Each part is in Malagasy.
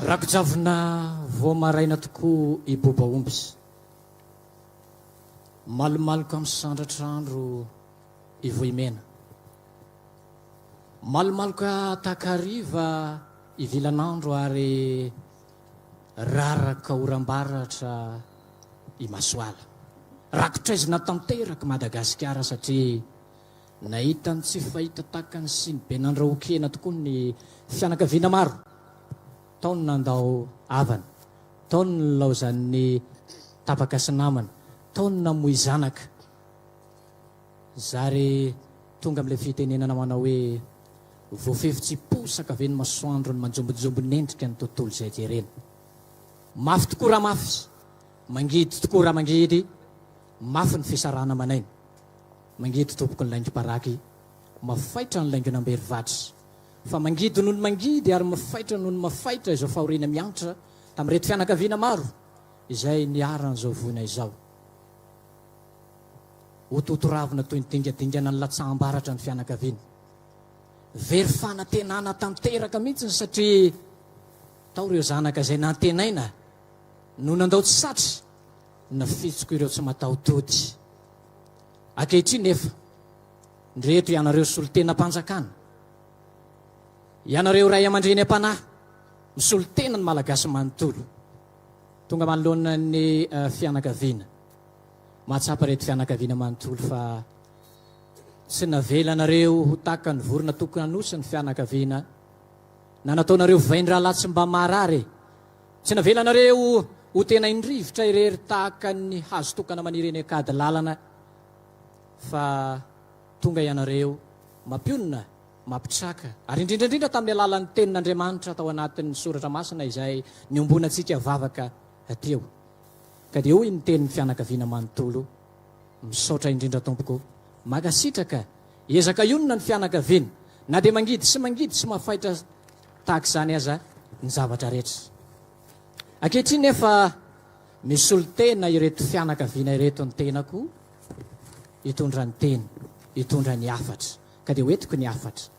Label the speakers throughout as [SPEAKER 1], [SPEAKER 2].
[SPEAKER 1] rakojavona voamaraina tokoa iboba omby malomaloko amin'ny sandratrandro ivoimena malomaloka takariva ivilanandro ary raraka orambaratra i masoala rakotraizina tanteraka Madagasikara satria nahitany tsy fahita takany sy ny benandraokena tokoa ny fianakaviana maro taony nandao avana taony laozan'ny tapaka sy namana taony namoy zanaka zary tonga amin'ilay fitenenana manao hoe voafefotsiposaka ve ny masoandro ny manjombonjombo nendrika ny tontolo izay jerena mafy tokoa raha mafy mangidy tokoa raha mangidy mafy ny fisarana manainy mangidy tompoko ny laingom-paraky mafaitra ny laingonam-bery vatry fa mangidy noho ny mangidy ary mafaitra noho ny mafaitra izao fahoriana miantra tamin'irety fianakaviana maro izay niaran'izao voina izao ototoravina toy ny dingadingana ny latsaham-baratra ny fianakaviana very fanantenana tanteraka mihitsy satria tao ireo zanaka izay nantenaina no nandao tsy satry na fitsoko ireo tsy mataotody ankehitriny nefa ndreto ianareo solotena mpanjakana ianareo ray aman-dreny am-panahy misolotena ny malagasy manontolo tonga manoloana ny fianakaviana mahatsapa reto fianakaviana manontolo fa tsy navelanareo ho taka ny vorona tokony anosy ny fianakaviana na nataonareo vaindraha latsy mba marary tsy navelanareo ho tena indrivotra irery tahaka ny hazo tokana manireny akady lalana fa tonga ianareo mampionina mampitraka ary indrindrandrindra tamin'ny alalan'ny tenin'Andriamanitra tao anatin'ny soratra masina izay niombonantsika vavaka teo ka dia hoy ny tenin'ny fianakaviana manontolo misaotra indrindra tompoko magasitraka ezaka ionona ny fianakaviana na dia mangidy sy mafaitra tahaka izany aza ny zavatra rehetra ankehitriny nefa misolotena ireto fianakaviana ireto ny tenako hitondra ny teny hitondra ny afatra ka dia hoetiko ny afatra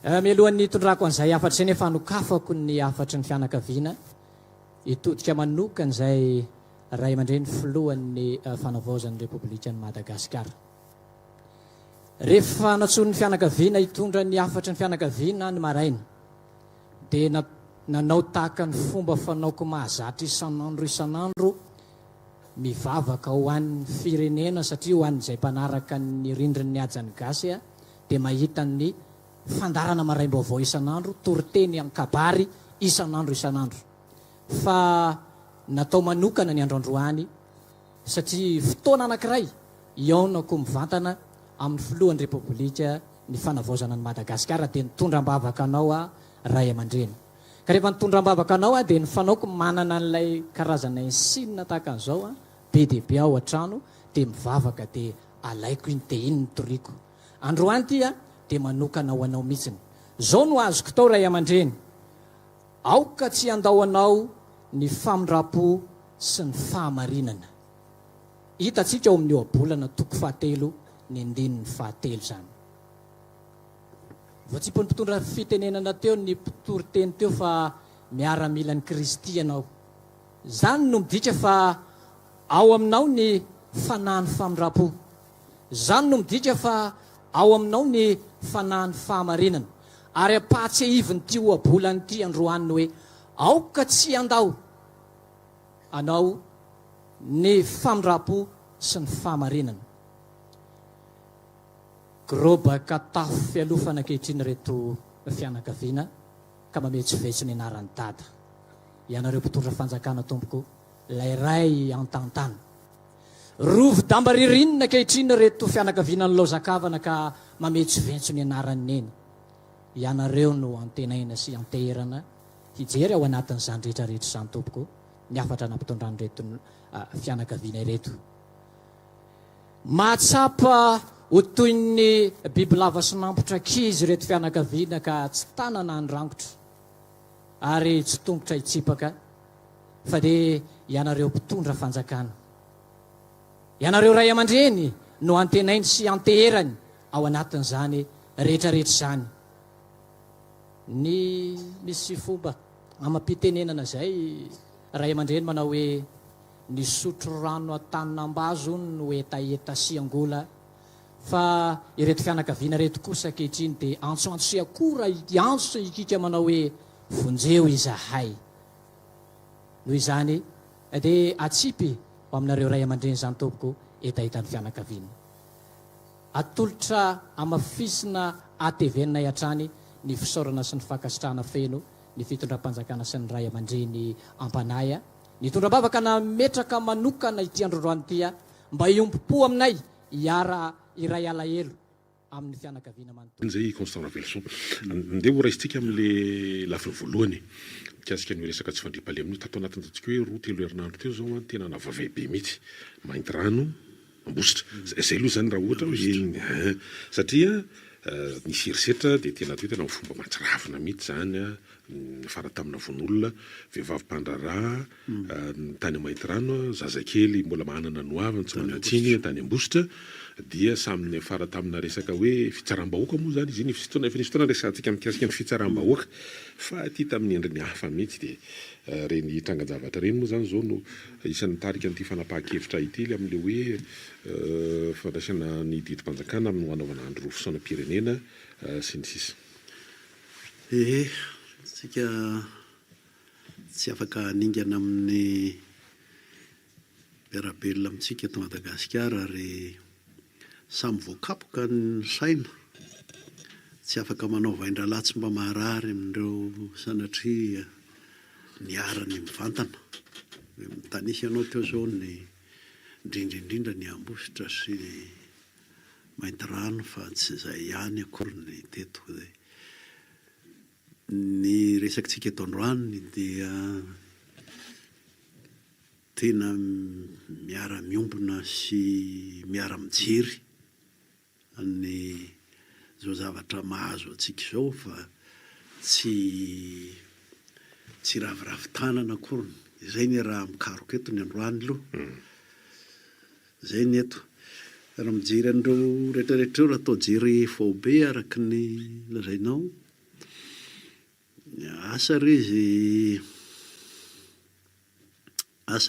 [SPEAKER 1] mialohan'ny tondrako an'izay afatra izay nefa nokafako ny afatry ny fianakaviana hitodika manokana izay ray aman-dreny filohan'ny fanavaozan'ny repoblikan'ny Madagasikara rehefa natson'ny fianakaviana hitondra ny afatry ny fianakaviana ny maraina dia nanao tahaka ny fomba fanaoko mahazatra isanandro mivavaka ho an'ny firenena satria ho an'izay mpanaraka ny rindrin'ny ajany gasy dia mahita ny fandarana maraim-baovao isanandro toriteny ankabary isanandro fa natao manokana ny androandroany satria fotoana anankiray iaonako mivantana amin'ny filohan'ny repoblika ny fanavaozana ny Madagasikara dia nitondram-bavaka anao ray aman-dreny ka rehefa nitondram-bavaka anao dia ny fanaoko manana an'ilay karazana insinina tahaka an'izao be dia be ao an-trano dia mivavaka dia alaiko iny dia iny ny toriko androany tia dia manokana ho anao mihitsiny zao no azoko tao ray aman-dreny aoka tsy andao anao ny famindrapo sy ny fahamarinana hitatsika ao amin'ny oabolana toko 7 ny andininy 7 zany vao tsy mpitondra fitenenana teo ny mpitory-teny teo fa miara-mila ny Kristy ianao zany no midika fa ao aminao ny fanahy ny famindrapo zany no midika fa ao aminao ny fanahy ny fahamarinana ary apatsy iviny ty oabolany ty androaniny hoe aoka tsy andao anao ny famindrapo sy ny fahamarinana grobaka tafo fialofana ankehitriny reto fianakaviana ka mametsyvetsy ny anaran'ny dada ianareo mpitondra fanjakana tompoko lay ray antantana rovy damba ririnina kehitriny reto fianakaviana ny lozakavana ka mametsoventsy ny anarany eny ianareo no antenaina sy anteherana hijery ao anatin'izany rehetrarehetra izany tompoko ny afatra nampitondrany reto fianakaviana ireto mahatsapa ho toy ny bibilava sy nampotra kizy reto fianakaviana ka tsy tanana ny rangotra ary tsy tongotra hitsipaka fa dia ianareo mpitondra fanjakana ianareo ray aman-dreny no antenainy sy anteherany ao anatin'izany rehetrarehetra izany ny misy fomba amampitenenana zay ray aman-dreny manao hoe ny sotro rano ataninambazo no etaeta siangola fa ireto fianakaviana reto kosa kehitriny dia antsoantso sy akora iantso ikika manao hoe vonjeo izahay noho izany dia atsipy ho aminareo ray aman-dreny zany tompoko etaetan'ny fianakaviana atolotra amafisina atevenina iatrany ny fisaorana sy ny fakasitrahana feno ny fitondram-panjakana sy ny ray aman-dreny ampanaya nitondra-bavaka na metraka manokana ity androroany tya mba iompopo aminay iara iray alahelo amin'ny fianakaviana manontolo
[SPEAKER 2] zay Constant Ravelson andeha ho raisitsika amin'le lafiny voalohany mikasika ny resaka tsy fandriam-pahalemana tato anatintsika hoe roa telo herinandro teo zao tena navavay be mihitsy mainty rano ambositra zay aloha zany raha ohatra hoe satria nisy erisetra dia tena toe tena amin'ny fomba mahatsiravina mihitsy zany fara tamina von'olona vehivavim-pandrarà tany mainty rano zazakely mbola manana noavany tsy manatsiny tany ambositra dia saminy fara tamina resaka hoe fitsaram-bahoaka moa zany izy iny fotoana resantsika mikasika ny fitsaram-bahoaka fa ty tamin'ny endriny hafa mihitsy dia reny trangan-javatra reny moa zany zao no isan'ny tarika n'ity fanapahan-kevitra itely amin'le hoe fandraisana ny didim-panjakana amin'ny hanaovana andro fosaonam-pirenena sy ny sisa
[SPEAKER 3] tsika tsy afaka haningana amin'ny miarabelona amintsika eto Madagasikara ary samy voakapoka ny saina tsy afaka manao vaindralatsy mba maharary amin'ireo sanatria niarany mivantana mitanisy ianao teo zao ny indrindraindrindra ny ambositra sy mainty rano fa tsy zay ihany akory ny teto ny resakitsika eto androany dia tena miara-miombona sy miara-mijery ny zao zavatra mahazo atsika izao fa tsy raviravin-tanana akory zay ny raha mikaroko eto ny androany aloha zay ny eto raha mijery an'ireo rehetrarehetra eo raha atao jery vao be araky ny lazainao asa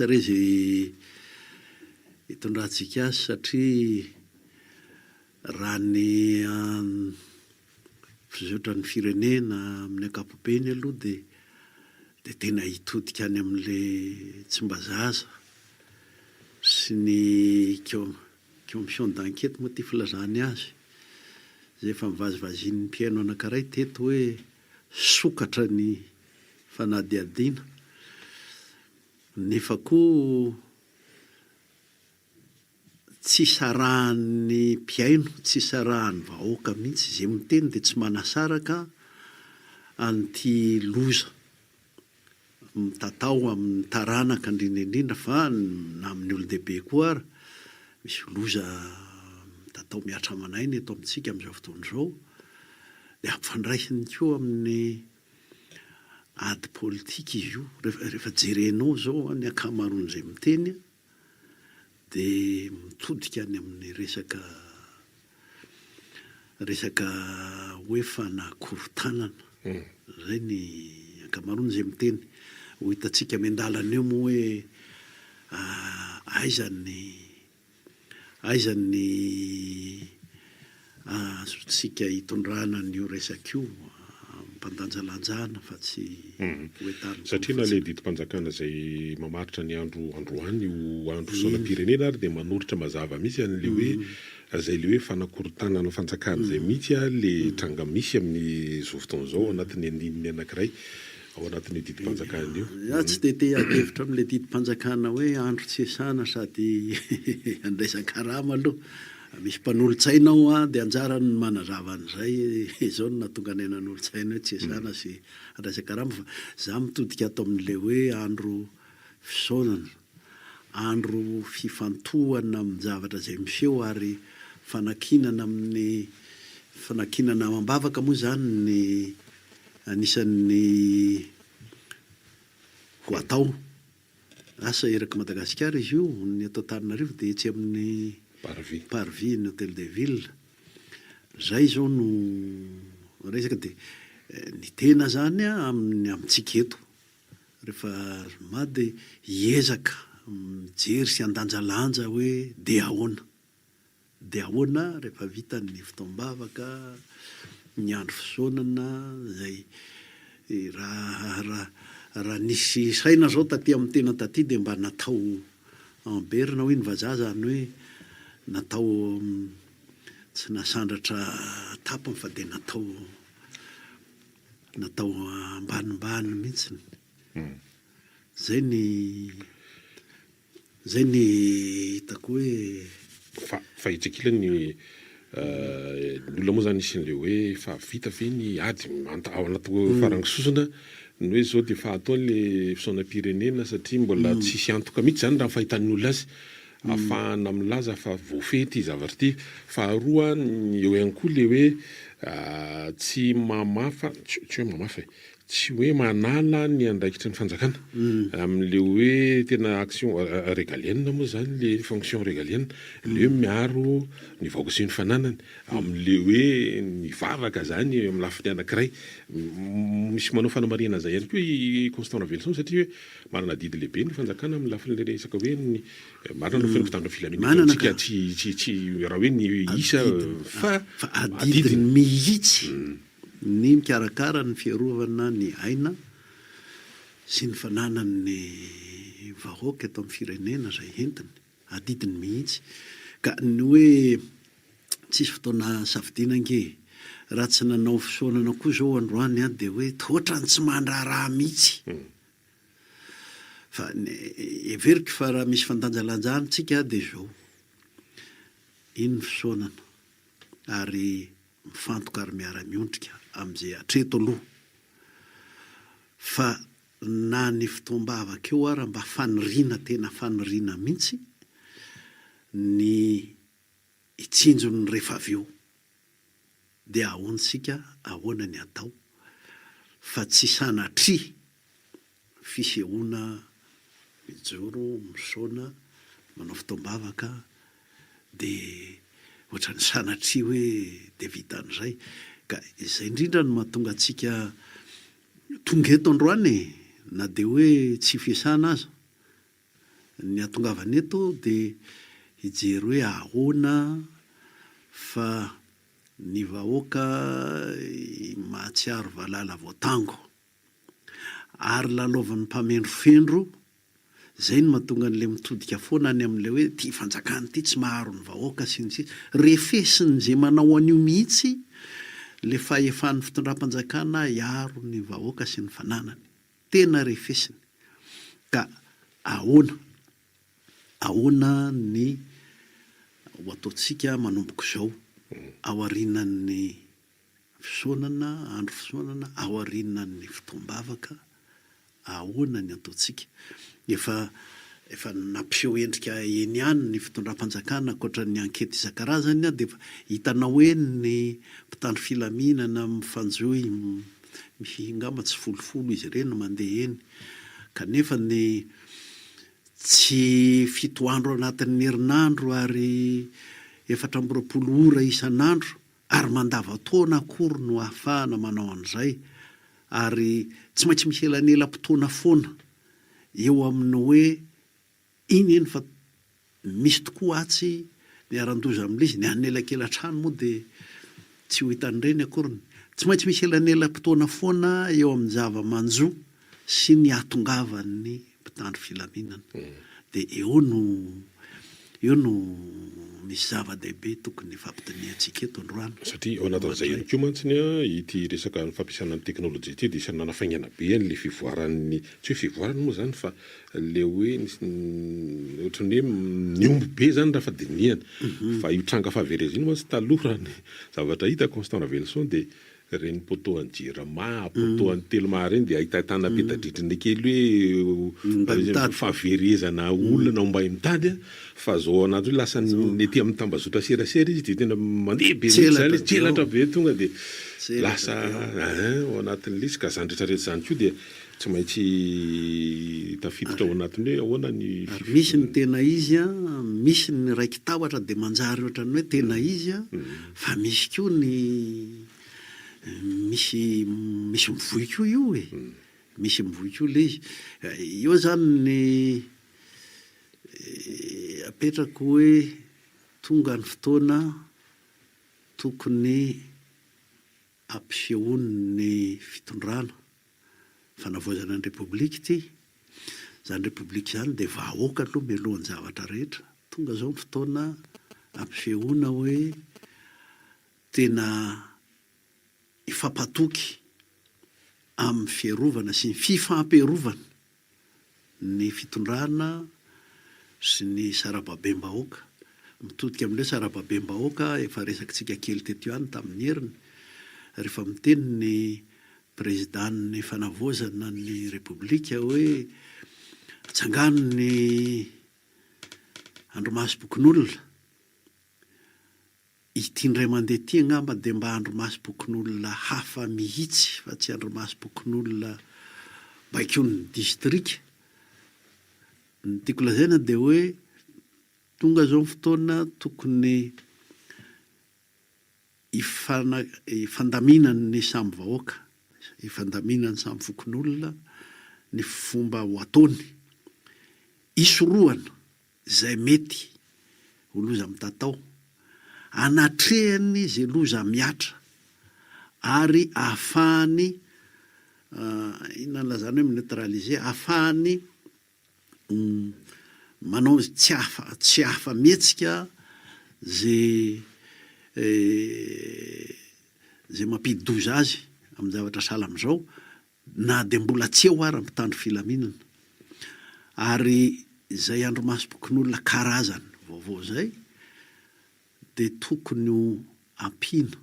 [SPEAKER 3] rezy hitondrantsika azy satria raha ny fizotra ny firenena amin'ny ankapobeny aloha dia tena hitodika any amin'le tsy mba zaza sy ny commission d'enquête moa ty filazany azy zay efa mivazivaziny mpiaino anankiray teto hoe sokatra ny fanadiadiana nefa koa tsy sarahan'ny mpiaino tsy sarahan'ny vahoaka mihitsy zay miteny dia tsy manasaraka an'ity loza mitatao amin'ny taranaka indrindraindrindra fa na amin'ny olo-dehibe koa ara misy loza mitatao miatra manainy eto amintsika amin'izao fotoana izao dia ampifandraisiny koa amin'ny ady politika izy io rehefa jerenao zao ny ankamaroan'izay miteny dia mitodika any amin'ny resaka hoe fanakorontanana zay ny ankamaroany zay miteny ho hitantsika miandalana eo moa hoe aizany azotsika hitondrana n'io resaka io mpandanjalanjana fa tsy hoetany
[SPEAKER 2] satria na le didim-panjakana zay mamaritra ny androany io andro fosaonam-pirenena ary dia manoritra mazava mihitsy an'le hoe zay le hoe fanakorontanana fanjakana zay mihitsy le tranga misy amin'ny zao fotoana zao anatin'ny anininy anankiray ao anatin'io didim-panjakana io.
[SPEAKER 3] Tsy de te akevitra am'le didim-panjakana hoe andro tsy esana sady andraisan-karama aloha. Misy mpanolo-tsaina ao a de anjara ny manazava an'izay zao no natonga ny nanolo-tsaina hoe tsy esana sy andraisan-karama fa za mitodika ato amin'le hoe andro fisaonana, andro fifantohana amin'ny zavatra zay miseho ary fanakinana amin'ny fanakinana mambavaka moa zany ny anisan'ny ho atao. Asa eraky Madagasikara izy io, ny atao Antananarivo de etsy amin'ny Parvis ny Hôtel de Ville. Zay zao no resaka de ny tena zany amintsika eto rehefa ma de hiezaka mijery sy andanjalanja hoe de ahoana rehefa vita ny fotoam-bavaka, ny andro fisaonana zay raha nisy saina zao taty amin'ny tena taty de mba natao amberina hoe ny vazaha zany hoe natao tsy nasandratra tapany fa de natao ambanimbany mihitsiny. Zay ny hitako hoe
[SPEAKER 2] fa hitsakila ny olona moa zany isin'le hoe fa vita ve ny ady ao anaty farany sosona ny hoe zao de fa ataon'le fisaonam-pirenena satria mbola tsisy antoka mihitsy zany raha fahitan'ny olona azy afahana milaza fa voafety zavatra ty. Faharoa eo ihany koa le hoe tsy mamafa tsy hoe mamafa tsy hoe manala ny andraikitry ny fanjakana amin'le hoe tena action régalienne moa zany le fonction régalienne le miaro ny vahoaka sy ny fananany amin'le hoe ny vavaka zany amin'ny lafiny anankiray. Misy manao fanamarihana zay ihany koa i Constant Ravelson satria hoe manana didy lehibe ny fanjakana amin'ny lafiny le resaka hoe ny marina no fenoko tandro filaminantsika tsy raha hoe ny isa fa
[SPEAKER 3] adidiny mihitsy ny mikarakara ny fiarovana ny aina sy ny fananany vahoaka eto amin'ny firenena zay entiny adidiny mihitsy ka ny hoe tsisy fotoana safidinange raha tsy nanao fisaonana koa zao androany a de hoe toatrany tsy mandraraha mihitsy. Fa everiko fa raha misy fandanjalanjana tsika de zao iny fisaonana ary mifantoka ary miara-miondrika am'izay atreto aloha fa na ny fotoam-bavaka eo ara mba faniriana tena faniriana mihitsy ny itsinjony rehefa avy eo de ahoantsika ahoana ny atao fa tsy sanatry fisehoana mijoro misaona manao fotoam-bavaka de ohatrany sanatry hoe de vita an'izay ka izay indrindra no mahatonga atsika tonga eto androany na de hoe tsy fiasana aza ny atongavany eto de hijery hoe ahoana fa ny vahoaka mahatsiaro valala voatango ary lalaovan'ny mpamendro fendro. Zay no mahatonga an'le mitodika foana any amin'le hoe ty fanjakana ty tsy maharo ny vahoaka sy ny sisa refesiny zay manao an'io mihitsy le fahefan'ny fitondram-panjakana hiaro ny vahoaka sy ny fananany tena refesiny ka ahoana ny ho ataotsika manomboka zao ao arinan'ny fisaonana andro fisaonana ao arinan'ny fotoam-bavaka ahoana ny ataotsika efa nampiseho endrika eny ihany ny fitondram-panjakana ankoatra ny ankety isan-karazany de hitanao hoe ny mpitandro filaminana mifanjoy ngamba tsy folofolo izy ireny mandeha eny kanefa ny tsy fito andro anatin'ny herinandro ary 4 ora isan'andro ary mandava-taona akory no ahafahana manao an'izay ary tsy maintsy misy elanelam-potoana foana eo amin'ny hoe iny eny fa misy tokoa atsy ny arandoza amin'ilay izy ny anelakelatrano moa de tsy ho hitan'ireny akoriny tsy maintsy misy elanelam-potoana foana eo amin'ny zava-manjo sy ny atongavan'ny mpitandro filaminana de eo no misy zava-dehibe tokony fampitaniantsika eto androany.
[SPEAKER 2] Satria ao anatin'izay ihany koa mantsiny ity resaka fampiasana ny teknôlôjia ity dia isany nanafaingana be an'le fivoaran'ny tsy hoe fivoarany moa zany fa le hoe ohatran'ny hoe niomby be zany raha fa dinihana fa io tranga fahaverezina mantsy taloha raha ny zavatra hita Constant Ravelson dia reny poteau en jirama poteau en telma reny dia ahitana petadritriny kely hoe fahaverezana olona mba mitady fa zao anaty hoe lasa nety amin'ny tambazotra serasera izy dia tena mandeha be tselatra be tonga dia lasa ao anatin'le izy ka zany rehetrarehetra zany koa dia tsy maintsy tafiditra ao anatiny hoe ahoana ny
[SPEAKER 3] misy ny tena izy misy ny raiky tahotra dia manjary ohatrany hoe tena izy fa misy koa ny misy mivoy koa io misy mivoy koa le izy io zany ny apetrako hoe tonga ny fotoana tokony ampisehoany ny fitondrana fanavoazana ny repoblika ity zany repoblika zany dia vahoaka aloha mialohan'ny zavatra rehetra tonga zao ny fotoana ampisehoana hoe tena ifampatoky amin'ny fiarovana sy ny fifampiarovana ny fitondrana sy ny sarababem-bahoaka mitodika amin'ilay sarababem-bahoaka efa resakintsika kely teto ihany tamin'ny heriny rehefa miteny ny présiden'ny fanavoazana ny repoblika hoe tsangano ny andromasom-pokon'olona itindray mandeha ty angamba dia mba andromasom-pokon'olona hafa mihitsy fa tsy andromasom-pokon'olona baikon'ny distrika ny tiako lazaina dia hoe tonga zao ny fotoana tokony ifandaminan'ny samy vahoaka ifandaminan'ny samy fokon'olona ny fomba ho ataony isorohana izay mety ho loza mitatao anatrehany izay loza miatra ary ahafahany inona ny lazany hoe mineutraliser ahafahany manao tsy hafa mihetsika zay mampidoza azy amin'ny zavatra sahala amin'izao na dia mbola tsy eo ary mpitandro filaminana ary izay andromasom-pokon'olona karazany vaovao zay dia tokony ho ampiana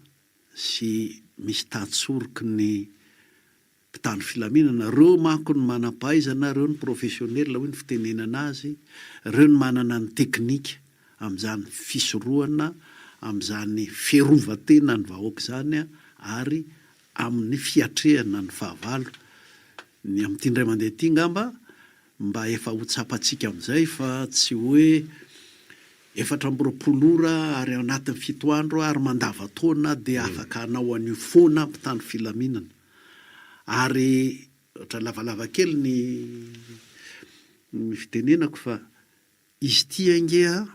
[SPEAKER 3] sy misy tantsoroky ny mpitandro filaminana reo manko ny manam-pahaizana reo ny professionnel hoe ny fitenenana azy reo ny manana ny teknika amin'izany fisorohana amin'izany fiarovan-tena ny vahoaka zany ary amin'ny fiatrehana ny fahavalo ny amin'ity ndray mandeha ty ngamba mba efa ho tsapantsika amin'izay fa tsy hoe 4 ora ary anatin'ny 7 andro ary mandava-taona dia afaka hanao an'io foana mpitandro filaminana ary ohatra lavalava kely ny fitenenako fa izy ty angeha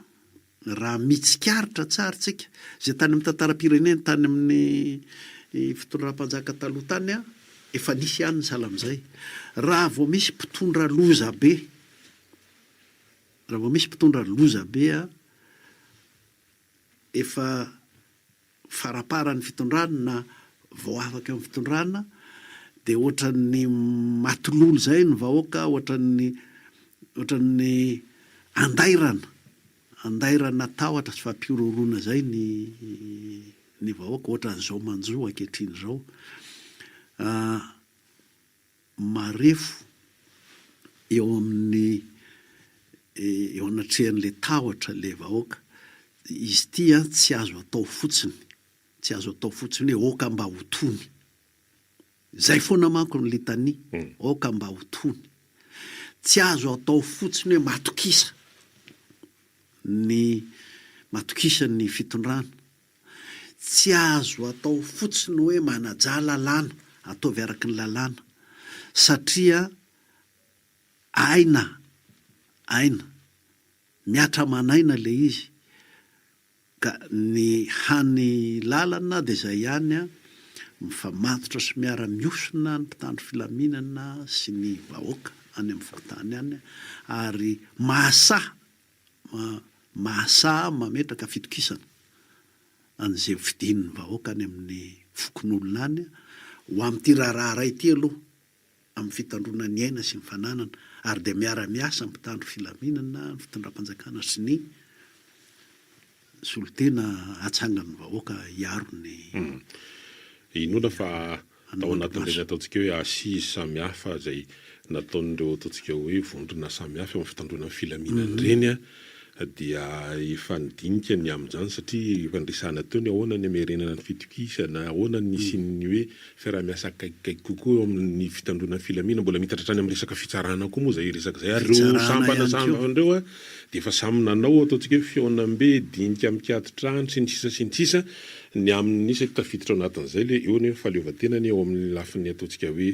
[SPEAKER 3] raha mitsikaritra tsara tsika zay tany amin'ny tantaram-pirenena tany amin'ny fitondram-panjaka taloha tany efa nisy ihany ny sahala amin'izay raha vao misy mpitondra loza be efa faraparany fitondrana na vao afaka amin'ny fitondrana dia ohatran'ny matololo zay ny vahoaka ohatran'ny andairana tahotra sy fampiororona zay ny vahoaka ohatran'izao manjoa ankehitriny zao marefo eo amin'ny eo anatrehan'le tahotra le vahoaka izy ty tsy azo atao fotsiny hoe oka mba ho tony zay foana manko ny litania oka mba ho tony tsy azo atao fotsiny hoe matokisa ny fitondrana tsy azo atao fotsiny hoe manaja lalàna ataovy araky ny lalàna satria aina miatra manaina le izy ka ny hany lalana dia zay ihany mifamatotra sy miara-miosona ny mpitandro filaminana sy ny vahoaka any amin'ny fokontany any ary mahasa mametraka fitokisana an'izay vidin'ny vahoaka any amin'ny fokon'olona any ho amin'ity raharaha ray ity aloha amin'ny fitandrona ny aina sy ny fananana ary de miara-miasa mitandro filaminana ny fitondram-panjakana sy ny solotena atsangan'ny vahoaka hiaro ny
[SPEAKER 2] inona fa tao anatin'ireny ataontsika hoe assise samihafa zay nataon'ireo ataontsika hoe vondrona samihafa amin'ny fitandrona filaminana reny dia efa nidinika ny amin'izany satria fandresana teo ny ahoana ny amerenana ny fitokisana ahoana ny sy ny hoe fiarah-miasa akaikikaiky kokoa eo amin'ny fitandrona filamina mbola mitatratra any amin'ny resaka fitsarana koa moa zay resaka zay ary reo sambana sambandreo de efa samy nanao ataontsika hoe fiaonam-be dinika mikatitrano sy ny sisa ny amin'ny isy tafiditra ao anatin'izay le eo ny fahaleovan-tenany eo amin'ny lafiny ataontsika hoe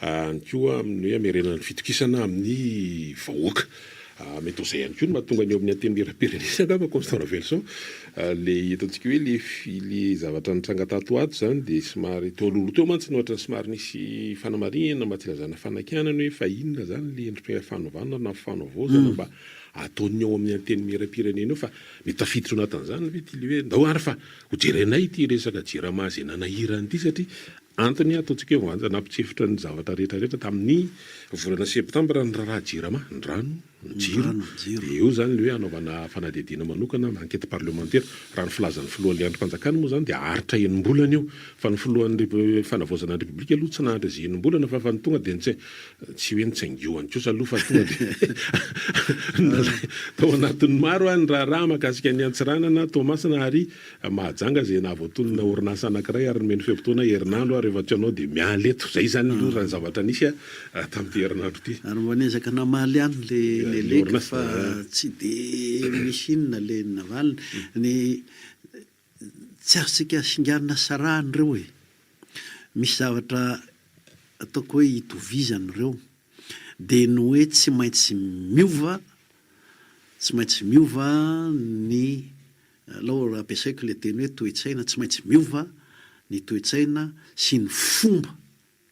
[SPEAKER 2] any koa amin'ny hoe amerenana ny fitokisana amin'ny vahoaka mety zay ihany koa no mahatonga ny eo amin'ny antenimieram-pirenena fa Constant Ravelson le ataontsika hoe le zavatra nitranga tato ato zany de somary teo alolo teo mantsy ny ohatra somary nisy fanamarihana mba tsy ilazana fanakianana hoe fa inona zany le endrika fanaovana na fanaovozana mba ataony ao amin'ny antenimieram-pirenena eo fa mety tafiditra anatin'izany mety le hoe ndao ary fa ho jerenay ity resaka jirama zay nanahirany ity satria antony ataontsika hoe vanja nampitrefitra ny zavatra rehetrarehetra tamin'ny volana septambra ny raha jirama ny rano ny jiro de eo zany le hoe anaovana fanadihadiana manokana enquête parlementaire raha ny filazan'ny filohan'ny androm-panjakana moa zany de aritra enim-bolana eo fa ny filohan'ny fanavozana ny republika aloha tsy nahandra zay enim-bolana fa ny tonga de tsy hoe nitsaingioany kosa aloha fa tonga de tao anatin'ny maro ny raha mahakasika ny antsiranana Tomasina ary mahajanga zay nahavoatonona orinasa anankiray ary nomeny feham-potoana herinandro ary rehefa anao de mialeto zay zany aloha raha zavatra nisy tamin'ity herinandro ity
[SPEAKER 3] ary manezaka namaly any le leka fa tsy de misy inona le navalina ny tsy azontsika singanina sarahany reo misy zavatra ataoko hoe hitovizany reo de ny hoe tsy maintsy miova ny aloha ampiasaiko le teny hoe toe-tsaina tsy maintsy miova ny toe-tsaina sy ny fomba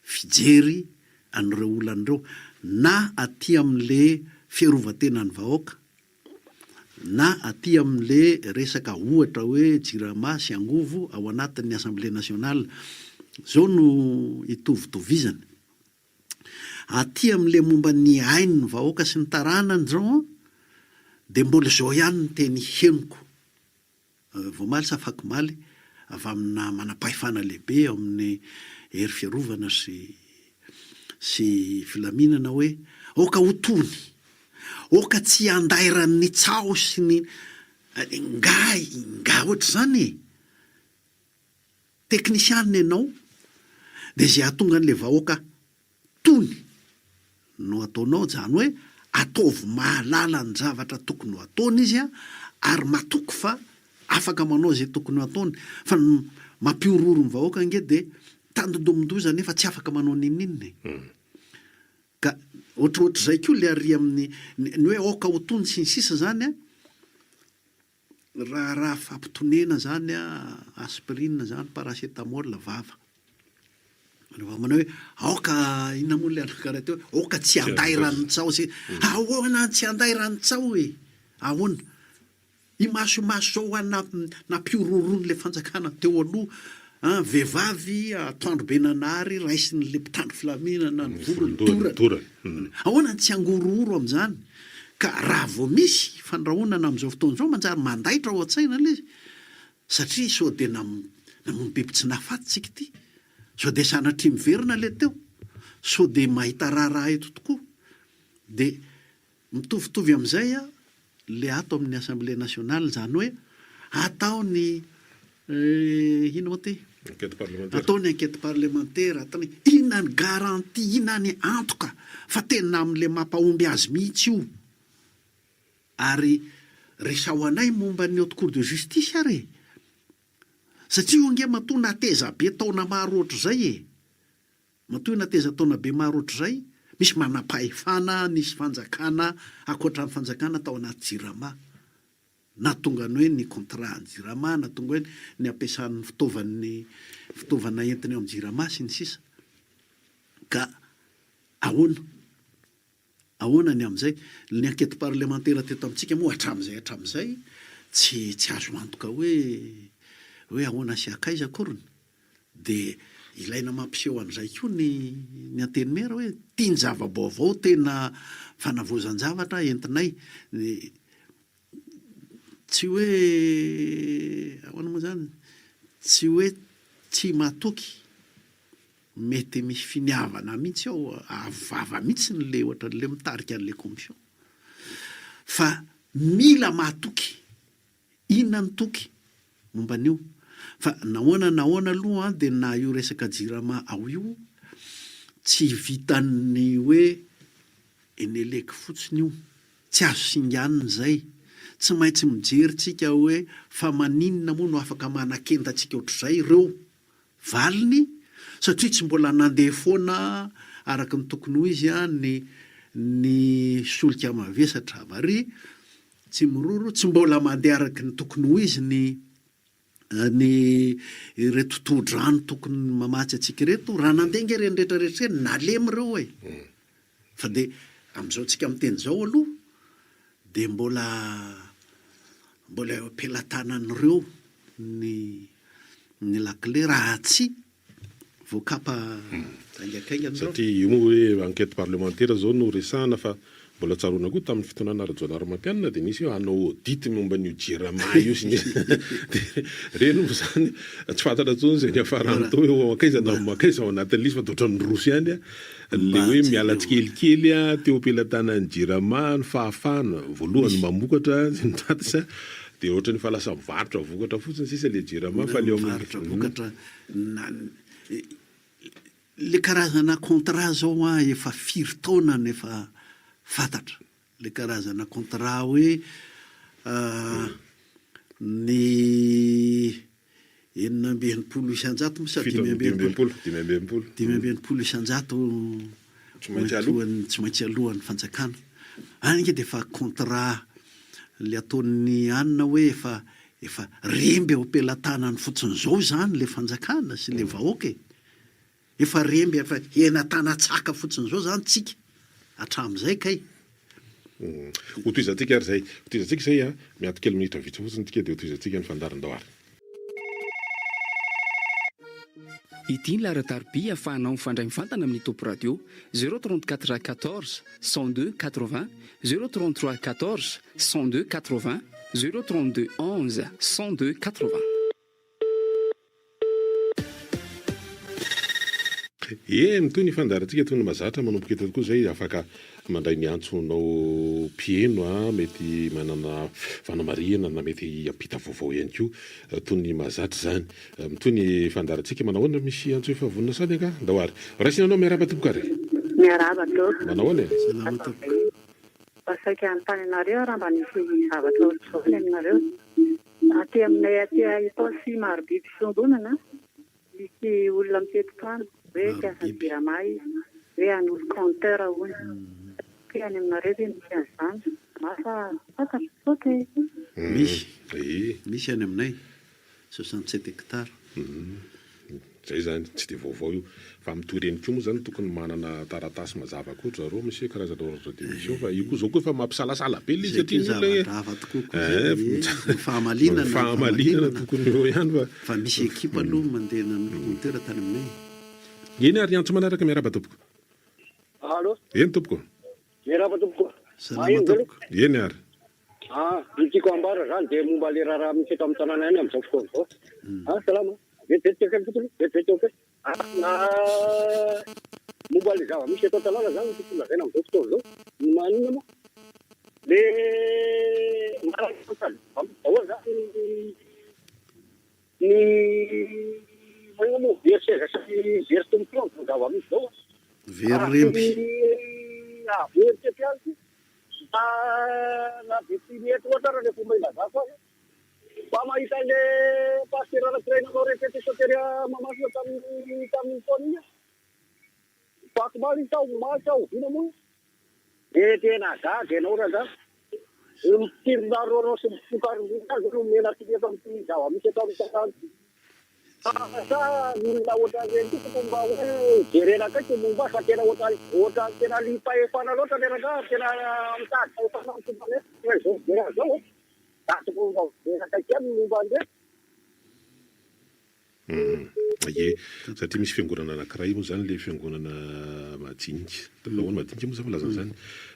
[SPEAKER 3] fijery an'ireo olan'ireo na aty amin'le fiarovan-tenany vahoaka na aty amin'le resaka ohatra hoe jirama sy angovo ao anatin'ny Assemblée nationale zao no hitovitovizany aty amin'le momba ny ainy ny vahoaka sy ny taranany zao de mbola zao ihany ny teny henoko voamaly sa afaky maly avy amina manam-pahefana lehibe ao amin'ny hery fiarovana sy filaminana hoe oka hotony oka tsy andairan'ny tsao sy ny nga ohatry zany teknisianina ianao de zay ahatonga an'le vahoaka tony no ataonao zany hoe ataovy mahalala ny zavatra tokony ho ataony izy ary matoko fa afaka manao zay tokony ho ataony fa mampiororo ny vahoaka nge de tandodomondozana nefa tsy afaka manao ninninny ka ohatrohatry zay koa le ary amin'ny ny hoe oka ho tony sy ny sisa zany raha fampitonena zany aspirine zany paracetamol vava rehefa manao hoe aoka inona moa le anakaraha teo oka tsy anday ranontsao sy ahoana tsy anday ranontsao ahoana i masomaso zao nampiororony le fanjakana teo aloha vehivavy atoandro benanary raisiny le mpitandro filaminana ny vorona ahoana tsy angorooro amin'izany ka raha vao misy fandrahonana amin'izao fotoana zao manjary mandaitra ao an-tsaina le izy satria sao de namono biby tsy nahafatytsika ity sao de sanatria miverina le teo sao de mahita raharaha eto tokoa de mitovitovy amin'izay le ato amin'ny Assemblée nationale zany hoe atao ny ino moa ty ataony enquête parlementaire ataony inona ny garantie inona ny antoka fa tena amin'le mampahomby azy mihitsy io ary resao anay momba ny haute cour de justice ary satria io nge matoa nateza be taona maro ohatr'izay matoa nateza taona be maro ohatr'izay misy manam-pahefana nisy fanjakana akoatra ny fanjakana tao anaty jirama na tonga ny hoe ny contrat ny jirama na tonga hoe ny ampiasan'ny fitaovana entiny eo amin'ny jirama sy ny sisa ka ahoana ahoana ny amin'izay ny ankety parlementaire teto amintsika moa hatramin'izay tsy azo antoka hoe ahoana sy akaiza akorony de ilaina mampiseho an'izay koa ny anteny mera hoe tiany zava-baovao tena fanavozan-javatra entinay tsy hoe ahoana moa zany tsy hoe tsy matoky mety misy finiavana mihitsy ao avava mihitsy n'le ohatra n'le mitarika an'le commission fa mila matoky inona ny toky momba an'io fa nahoana aloha de na io resaka jirama ao io tsy vitan'ny hoe eneleky fotsiny io tsy azo singanina zay tsy maintsy mijeritsika hoe fa maninona moa no afaka manakentantsika ohatr'izay ireo valiny satria tsy mbola nandeha foana araka ny tokony ho izy ny solika mavesatra vary tsy miroro tsy mbola mandeha araky ny tokony ho izy ny reto todrano tokony mamatsy atsika reto raha nandenga reny rehetrarehetra reny nalemy reo e fa de am'izao tsika miteny zao aloha de mbola eo-pelatanan'ireo ny lakile raha tsy voakapa aingakaingany zao
[SPEAKER 2] satria io moa hoe enquête parlementaire zao no resahana fa mbola tsaroana koa tamin'ny fitonana Rajoelina de nisy hoe hanao audit momba ny jirama io sy de reny moa zany tsy fantatra tsony zay ny afarany to hoe akaiza ao anatin'ny lisy fa totra ny rosy ihany le hoe miala tsikelikely teo am-pelatanan'ny jirama ny fahafana voalohany mamokatra sy nitatisa de ohatra ny fa lasa mivarotra vokatra fotsiny sisa le jirama fa leo
[SPEAKER 3] vokatra le karazana contrat zao efa 4 taona nefa fantatra le karazana contrat hoe ny 920 isanjato moa sa 520 isanjato tsy maintsy alohan'ny fanjakana ange de fa contrat le ataon'ny anina hoe efa remby ao am-pelatanany fotsiny zao zany le fanjakana sy le vahoaka efa remby efa enatanatsaka fotsiny zao zany tsika hatramin'izay kay
[SPEAKER 2] hotoizatsika ary zay miato kely minitra vitsy fotsiny tika de hotoizatsika ny fandarin-doary
[SPEAKER 4] ity ny lara-tarobia ahafahanao mifandray mivantana amin'ny topo radio 034 14 102 80 033 14 102 80 032 11 102 80
[SPEAKER 2] mitoy ny fandarantsika toy ny mazatra manomboka eto tokoa zay afaka mandray ny antsonao pieno mety manana fanamariana na mety ampita vaovao ihany koa toy ny mazatra zany mitoy ny fandarantsika manahoana misy antso efa vonina sady ka ndahoary raisinanao miaraba toboka ary manao any
[SPEAKER 5] pasaika antany anareo raha mba nisy zavatra ohatr'izao aminareo aty aminay aty itosy maro biby fiondonana misy olona miteto-trano hoe piasa jirama izy hoe an'olo compteur hoy ke any aminareo de misy an'izany masa fantatra sote
[SPEAKER 3] misy any aminay 67 hectares
[SPEAKER 2] zay zany tsy de vaovao io fa mitoy reny koa moa zany tokony manana taratasy mazava koatra reo misy karazana ordre d'émission fa io koa zao koa fa mampisalasala be le fahamalinana tokony eo ihany
[SPEAKER 3] fa misy ekipa aloha mandeha nan'olo compteur tany aminay
[SPEAKER 2] eny ary antso manaraka miaraba tompoko
[SPEAKER 6] allo
[SPEAKER 2] eny tompoko
[SPEAKER 6] miaraba tompoko
[SPEAKER 3] salama tompoko
[SPEAKER 2] eny ary
[SPEAKER 6] tiako ambara zany de momba le raha misy eto amin'ny tanàna any amin'izao fotoana zao salama vetivety na momba le zava misy eto an-tanàna zany tokony lazaina amin'izao fotoana zao manina moa le ao zany ny manina moa very seza sy very tompotoana ny zava misy zao
[SPEAKER 3] very rempy
[SPEAKER 6] very tepiazy na vetimety ohatara le fomba ilazako azy fa mahita le pasteur anakirainanao répétition-teria mamasina tamin'ny taona iny pakomary tao maty ao vina moa de tena gaga ianao raha zany mitirinaroanao sy mifokaroazy no mena ty efa mity zava misy atao amin'ny tanàna sa olona oatra reny ty toko mba hoe jerena kaiky momba fa tena oatra tena lipaefana loatra leraka tena mitady faefana tompane zao jerena zao da toko mba jerena kaiky any momba andreny.
[SPEAKER 2] Ie satria misy fiangonana anankiray moa zany le fiangonana majinika tapahoana madinika moa zany falazana zany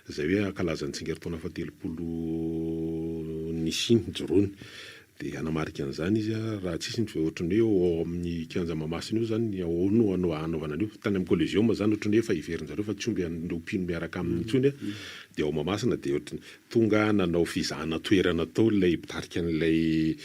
[SPEAKER 2] zay hoe ankalazany tsingeritaona fatelopolo nisiny jorony de anamarika an'izany izy raha tsisy ny ohatrany hoe ao amin'ny kianja mamasina io zany ao no anaovana an'io tany amin'ny collégium zany ohatrany hoe efa iverinjareo fa tsy omby andopino miaraka amin'ny intsony de ao mamasina de ohatrany tonga nanao fizahana toerana tao lay pitarika an'ilay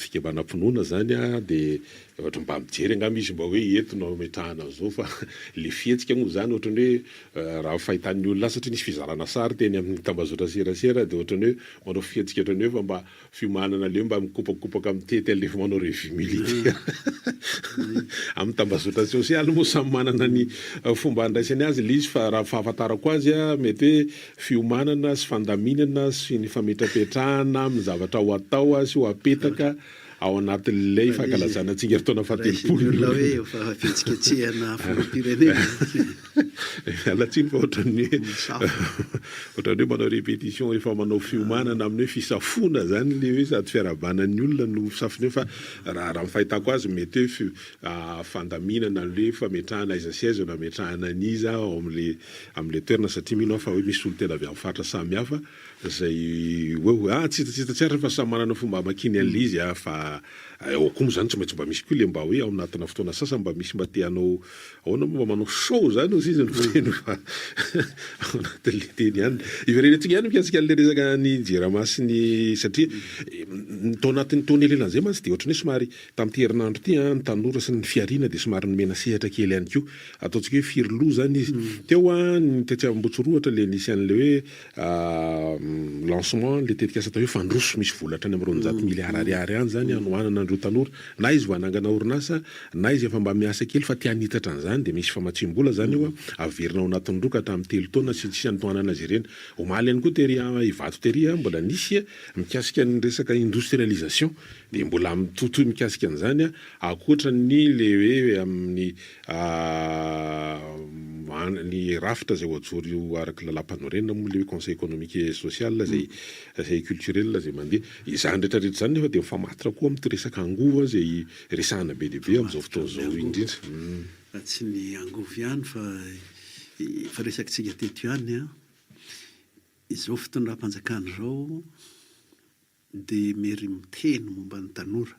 [SPEAKER 2] fikambana-pinoana zany de ohatra mba mijery angamba izy mba hoe entinao metrahana zao fa le fihetsika moa zany ohatrany hoe raha fahitan'ny olona satria nisy fizarana sary teny amin'ny tambazotra serasera de ohatrany hoe manao fihetsika ohatrany hoe fa mba fiomanana leo mba mikopakopaka amin'ny tety alefa manao revue militaire amin'ny tambazotra sosialy moa samy manana ny fomba andraisany azy le izy fa raha fahafantarako azy mety hoe fiomanana sy fandaminana sy ny fametrapetrahana amin'ny zavatra ho atao sy ho apetaka ao anatin'ilay fankalazana tsingeritaona fatelopolo
[SPEAKER 3] hoe efa fihetsiketsehana firenena
[SPEAKER 2] alatsiny fa ohatrany hoe manao répétition efa manao fiomanana amin'ny hoe fisafona zany le hoe sady fiarabanan'ny olona no fisafony fa raha mifahitako azy mety hoe fandaminana le fametrahana aiza sy aiza na metrahana an'iza ao am'le toerana satria mino fa hoe misy olo tena avy amin'ny faritra samy hafa zay hoe tsita tsy fa samy manana fomba makiny an'le izy fa ao koa moa zany tsy maintsy mba misy koa le mba hoe ao anatina fotoana sasa mba misy mba teanao ahoana mba manao show zany ozy izy nyteny fa ao anatin'le teny ihany iverenentsika ihany mikasika an'le resaka ny jeramasiny satria tao anatin'ny taona elan'izay mantsy de ohatrany hoe somary tamin'ity herinandro ty ny tanora sy ny fiariana de somary nomena sehatra kely ihany koa ataontsika hoe firilo zany izy teo ny tetsy Ambotsoroatra le nisy an'le hoe lancement le tetika asa atao hoe fandroso misy volatra any amin'ny 100 milliards ariary any zany anohanana andreo tanora na izy voanangana orinasa na izy efa mba miasa kely fa tia nitatra an'izany de misy famatsim-bola zany io averina ao anatin'ny roka hatramin'ny 3 taona sy tsisy antoanana azy ireny omaly ihany koa tery ivato tery mbola nisy mikasika ny resaka industrialisation de mbola mitotoy mikasika an'izany akoatran'ny le hoe amin'ny ny rafitra zay oajory io araky lalam-panorenana moa le conseil économique et social zay culturel zay mandeha izany rehetrarehetra zany nefa de mifamatitra koa amin'ny resaka angova zay resahana be deaibe amin'izao fotoana zao indrindra
[SPEAKER 3] tsy ny angovo ihany fa resakitsika teto ihany izao fitondram-panjakana zao de mery miteny momba ny tanora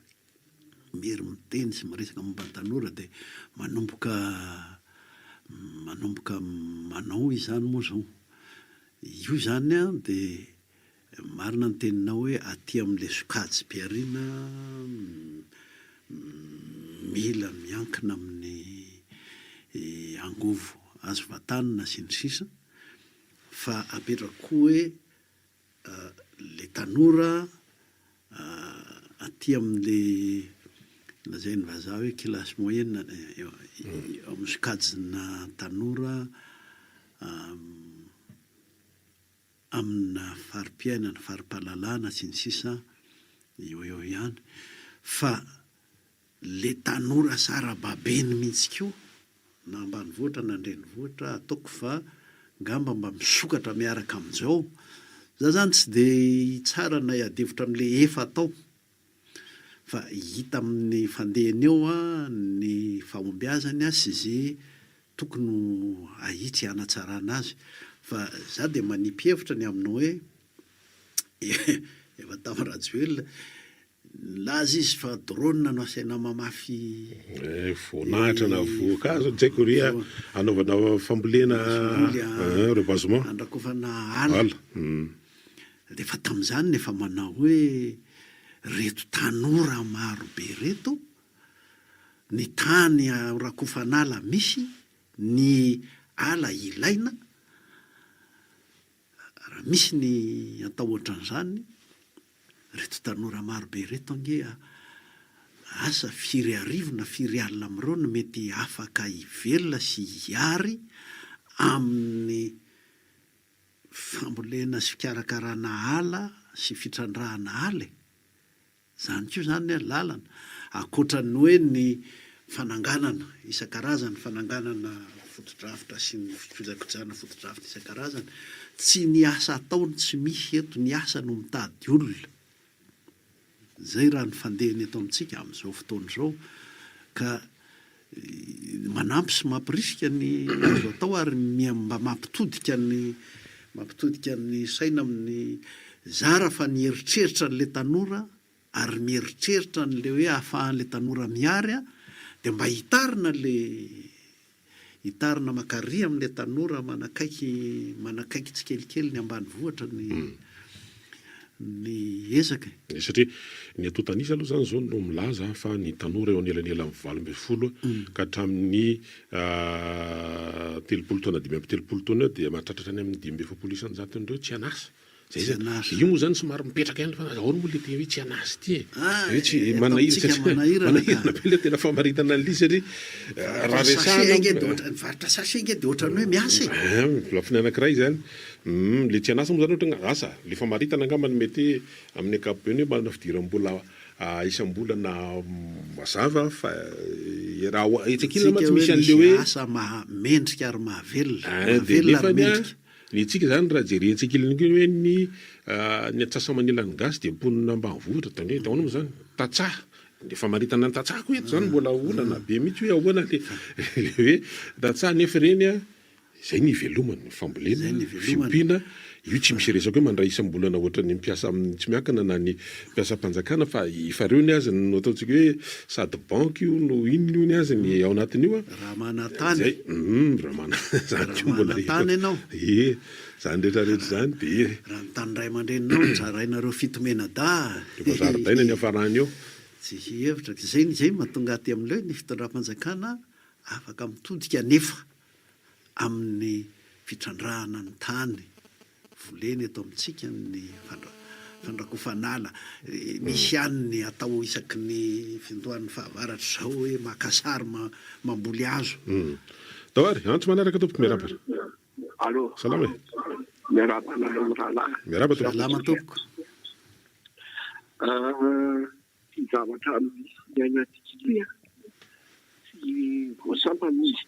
[SPEAKER 3] mery miteny sy miresaka momba ny tanora de manomboka manao izany moa zao io zany de marina ny teninao hoe aty amin'le sokajy mpiarina mila miankina amin'ny angovo azo vatanina sy ny sisa fa apetraka koa hoe le tanora aty amin'le lazay ny vazaha hoe kilasy moyenne amin'ny sokajina tanora amina farim-piainana farim-pahalalana sy ny sisa eo ihany fa le tanora sarababeny mihitsy koa na ambanivohitra na andrenivohitra ataoko fa ngamba mba misokatra miaraka amin'izao za zany tsy de tsara na iadevotra amin'le efa atao fa hita amin'ny fandehany eo ny fahombiazany sy zay tokony ahitsy hanatsarana azy fa za de manipihevitra ny aminao hoe efa tamirajoelona laza izy fa drone no asaina mamafy
[SPEAKER 2] voninahitra na voankazo tsy haiko ry anaovana fambolena rebasement
[SPEAKER 3] andrakofana ala de fa tamin'izany nefa manao hoe reto tanora maro be reto ny tany rakofanala misy ny ala ilaina raha misy ny atao ohatran'izany reto tanora maro be reto ange asa firy arivo na firy alina amin'ireo no mety afaka hivelona sy hiary amin'ny fambolena sy fikarakarana ala sy fitrandrahana ala zany ko zany lalana akoatrany hoe ny fananganana isan-karazany fananganana fotodrafitra sy ny fikojakojana fotodrafitra isan-karazany tsy ny asa ataony tsy misy eto ny asa no mitady olona zay raha ny fandehany eto amintsika amin'izao fotoana izao ka manampy sy mampirisika ny azo atao ary mba mampitodika ny saina amin'ny zara fa ny eritreritra n'le tanora ary mieritreritra n'le hoe ahafahan'le tanora miary dia mba hitarina makary amin'le tanora manakaiky tsikelikely ny ambany vohatra ny ezaka
[SPEAKER 2] satria ny atotanisa aloha zany zao no milaza fa ny tanora eo anelanela amin'ny 20 ka hatramin'ny 30 taona 5 taona dia mahatratratra any amin'ny 5 isanjato andreo tsy anasa zay io moa zany somary mipetraka ihany fa ahoana moa le tena hoe tsy anasy ty hoe tsy manahirana be le tena famaritana an'ly satria raha
[SPEAKER 3] resahavarotra sachet nge dia ohatrany hoe miasa
[SPEAKER 2] lafiny anankiray zany le tsy anasa moa zany ohatra asa le famaritana angambany mety amin'ny ankapobeny hoe manana fidiram-bola isam-bolana mazava fa raha etsakilina ma tsy misy an'le hoe
[SPEAKER 3] asa mendrika ary mahavelona ary mendrika
[SPEAKER 2] ny tsika zany raha jerentsakilany hoe ny atsasamanilany gasy dia mponina ambanivohitra tany hoe taona moa zany tatsaha de famaritana ny tatsahako eto zany mbola olana be mihitsy hoe ahoana le hoe tatsaha nefa reny zay ny ivelomany fambolena fiompiana io tsy misy resaka hoe mandray isam-bolana ohatra ny mpiasa amin'ny tsy miakana na ny mpiasa mpanjakana fa ifareo ny azy no ataontsika hoe sady banky io no inona io ny azy ny ao anatin'io
[SPEAKER 3] raha manatany
[SPEAKER 2] zay raha
[SPEAKER 3] manatany ianao
[SPEAKER 2] zany rehetrarehetra zany de
[SPEAKER 3] raha ny tany ray aman-dreninao nzarainareo fitomena da
[SPEAKER 2] efa zaridaina ny afarany eo
[SPEAKER 3] tsy hevitra zay mahatonga aty amin'ileo ny fitondram-panjakana afaka mitodika nefa amin'ny fitrandrahana ny tany voleny eto amintsika ny fandrakofanala misy ihany ny atao isaky ny findohan'ny fahavaratra zao hoe makasary mamboly azo
[SPEAKER 2] tawary antso manaraka tompoko miarabara
[SPEAKER 6] allo
[SPEAKER 2] salama
[SPEAKER 6] miaraba
[SPEAKER 3] salama tompoko
[SPEAKER 6] ty zavatra misy anatikilya tsy voasampanizy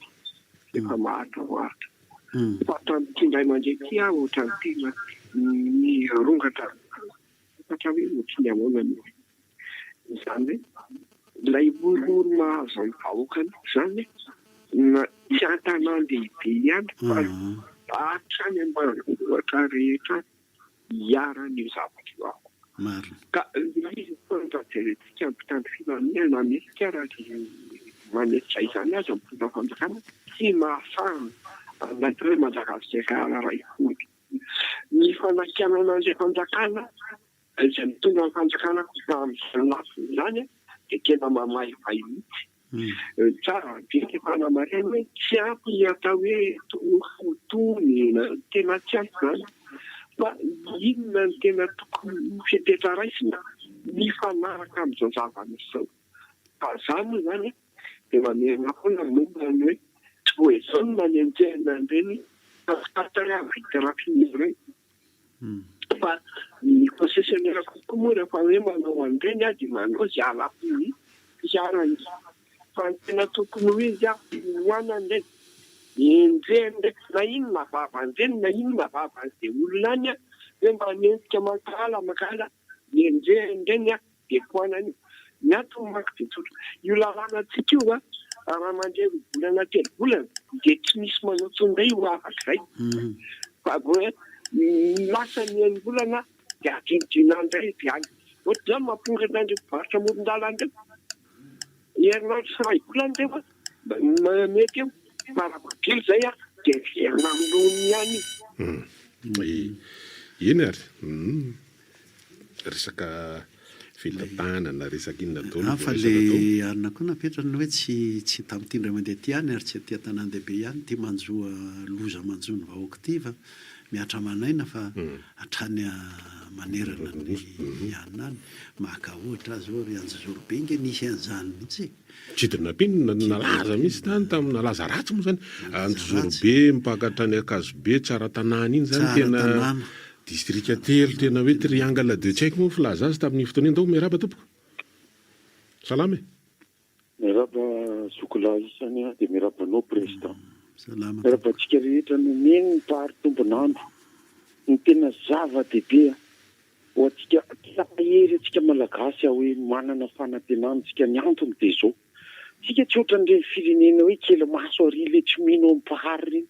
[SPEAKER 6] efa maharitra fatamtindray mandray ty aho ohatrany tena ny rongatra fatra hoe otriny amonany zany hoe lay boribory mahazo ny vahoakany zany na tsy an-tanàn-dehibe ihany fa hatrany ambanivohitra rehetra hiaran'io zavatra io aho ka izy fantajerentsika mpitandro filaminana mesika raha manetitra izany azy ampona fanjakana tsy mahafahana anaty hoe manjakavizekana ray fody ny fanakianana an'izay fanjakana izay mitondra ny fanjakana amin'izany lafiny zany dia tena mamaivay mihitsy tsara bety fanamareny hoe tsy ampy atao hoe fotony tena tsy ampy zany fa inona ny tena tokony fietetraraisina ny fanaraka amin'izao zava-misy zao fa zany zany dia mamerina foana mombany hoe tsy voezao no manenjehina ireny terapizy ireny fa ny concessionnaire kokoa moa rehefa hoe manao an'ireny a dia manao zay alapiny fiarany fa ny tena tokony hoe izy hoanany reny enjehiny ndraiky na inona vavanjeny na inona vavan'izay olona any a hoe manenjika makala enjehiny reny a dia hoanany ny antony mako dia tsotra io lalàna antsika io a raha mandray volana 3 volana dia tsy misy manao tsondray ho afak'izay fa hoe lasa ny eny volana dia adinodinandray dia any ohatra zany mampongana andreo mpivarotra amoron-dalana reo herinandro sy ray volana rehefa mety eo marabakely zay a dia verina amin'lohany ihany
[SPEAKER 2] iny ary resaka fitantanana resaka inona
[SPEAKER 3] fa le arina koa napetrany hoe tsy tamitindray mandeha ty ihany ary tsy aty tanàn-dehibe ihany ty manjoa loza manjoa ny vahoaka ty fa miatra manaina fa hatrany manerana ny ianina any maka ohatra zao ry anjozoro be inge nisy an'izany mihitsy
[SPEAKER 2] tsidrinapiny nalaza mihitsy tany tamin'ny nalaza ratsy moa zany anjozoro be mipakatrany akazo be tsara tanàna iny zany tena distrika telo tena hoe triangle de tsaiky moa filaza azy tamin'ny fotoana iny dao miaraba tompoko salama
[SPEAKER 7] miraba sokola isany dia mirabanao président
[SPEAKER 3] salama
[SPEAKER 7] mirabantsika rehetra no meny ny pahary tombonandro ny tena zava-dehibe ho atsika hery atsika malagasy hoe manana fanantenantsika ny antony dia zao tsika tsy ohatran'ireny firenena hoe kely maso ary le tsy mino amin'ny pahary reny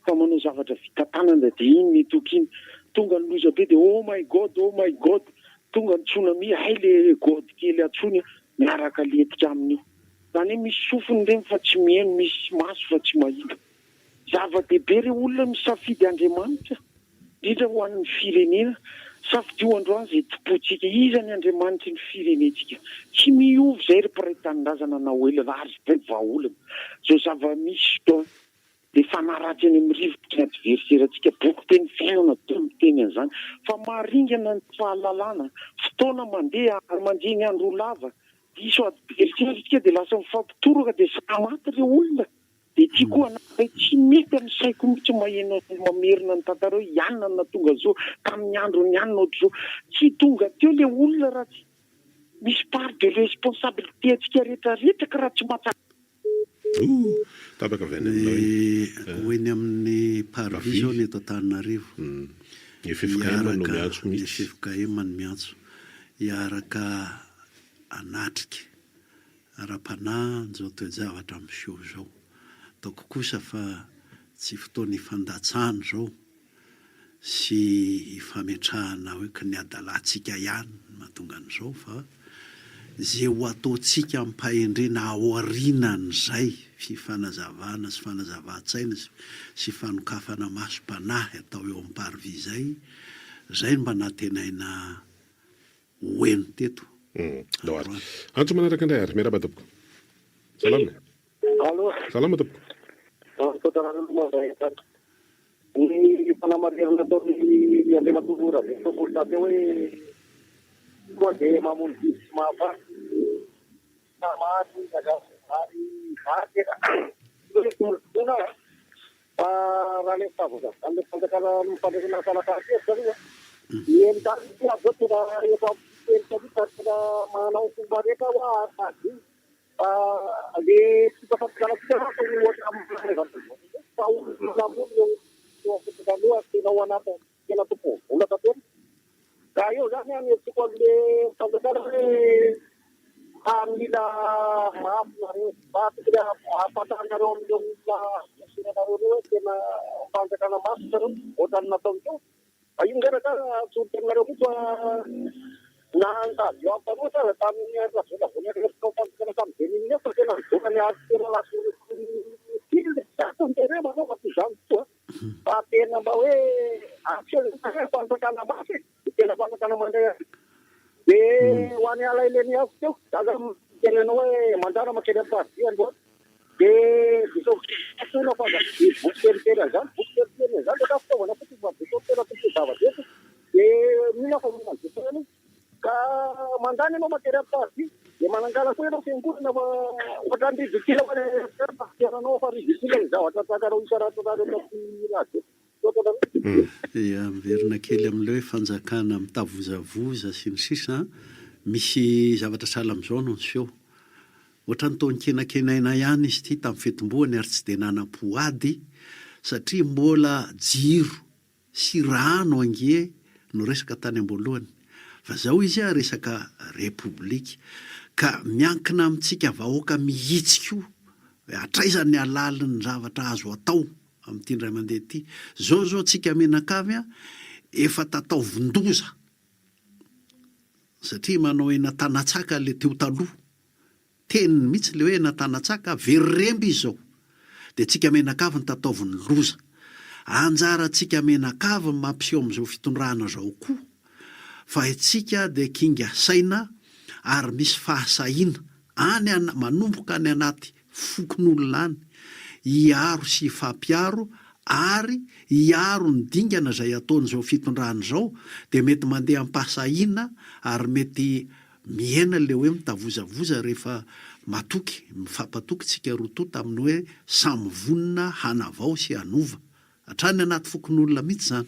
[SPEAKER 7] fa manao zavatra vita tanana dia iny ny toky iny tonga ny loza be dia oh my god tonga ny tsunami hay le god kely atsony miaraka letika amin'io zany hoe misy sofiny reny fa tsy mihaino misy maso fa tsy mahita zava-dehibe re olona misafidy Andriamanitra indrindra ho an'ny firenena safidio androany izay topotsika izany Andriamanitra ny firenetsika tsy miovy izay ry mpiray-tanindrazana na oelana ary be vahaolana zao zava-misy tao dia fanaratsy any amin'ny rivotra ny adverserantsika boky teny fiainana tomy teny an'izany fa maharingana ny fahalalana fotoana mandeha ary mandeha ny andro lava diso adverserantsika dia lasa mifampitoroka dia samaty ireo olona dia tia koa anaky tsy mety amin'ny saiko mihitsy maheno mamerina ny tantareo ianona na tonga zao tamin'ny andro ny anona ohatr'izao tsy tonga teo le olona raha tsy misy part de responsabilité atsika rehetrarehetra ka raha tsy matsaka
[SPEAKER 2] tapaka
[SPEAKER 3] hoeny amin'ny parvision ny eto Antananarivo
[SPEAKER 2] ny FFKM no miantso mihitsy
[SPEAKER 3] FFKM no miantso hiaraka anatrika ara-panahy zao toe-javatra amin'izao zao ataoko kosa fa tsy fotoana ifandatsahana zao sy ifametrahana hoe ka ny adalantsika ihany mahatonga an'izao fa zay ho ataontsika ampahendrena aorinan'izay fifanazavana sy fanazava-tsaina sy fanokafana masom-panahy atao eo amin'ny parvis zay mba natenaina hoeno teto
[SPEAKER 2] antso manaraka indray ary miaraba tompoko salama salama tompoko
[SPEAKER 6] ny fanamarihana ataony andriamatolora dia tobolona teo hoe koa dia mamono biby sy mahafaty tamary ary vatera tona fa raha le fitavoka amle fanjakana mifandresana salakaraty zany eny tany zao tena efa tena manao fomba rehetra hoa ady le fitafatikanatsika ohatra fa olonamony eo tena ho anaty tena tompo vola tatena ka eo zany anyetsiko amle fanjakana hoe mila mafy nareo fatokony ahafantaranareo amle olona siranareo reo hoe tena fanjakana mafy zareo ohatrany nataony teo fa io ngeraka tsorinareo mihitsy nangavy eo ampanosa tamin'ny vonavolanafanjakana tamin'ny veniny fa tena nidonany azy tena lasotile manao fa zany toa fa tena mba hoe fanjakana mafy tena fanjakana mandray dia ho any ala ileny azy teo zaza tenenao hoe manjara makely amparty androa dia disona boky teritery an'izany boky teritery an'izany dia ka fitaovana fotsy tena tompo zava-detra dia mihina fa minanjetoany ka mandany ianao matery amparty dia manangala koa ianao fiangonana fa ohatrany rizikila tiananao fa rizikila ny zavatra takarao isaratsarareo taty radio
[SPEAKER 3] miverina kely amin'ilay hoe fanjakana mitavozavoza sy ny sisa misy zavatra sahala amin'izao no ny feo ohatra ny taony kenakenaina ihany izy ity tamin'ny fetim-boany ary tsy dia nanam-poady satria mbola jiro sy rano ange no resaka tany am-boalohany fa zao izy resaka repoblika ka miankina amintsika vahoaka mihitsiko atraizany alalin'ny zavatra azo atao amin'ity ndray mandeha ity zao tsika menakavy efa tataovin-doza satria manao ena tanatsaka le teo taloha teniny mihitsy le hoe ena tanatsaka veryremby izy zao dia tsika menakavy ny tataoviny loza anjara tsika menakavy mampiseho amin'izao fitondrana zao koa fa itsika dia kinga saina ary misy fahasahiana any manomboka any anaty fokon'olona any hiaro sy ifampiaro ary hiaro ny dingana izay ataon'izao fitondrana izao dia mety mandeha ampasahiana ary mety miaina le hoe mitavozavoza rehefa matoky mifampatoky tsika rotoa tamin'ny hoe samy vonina hanavao sy hanova hatrany anaty fokon'olona mihitsy zany.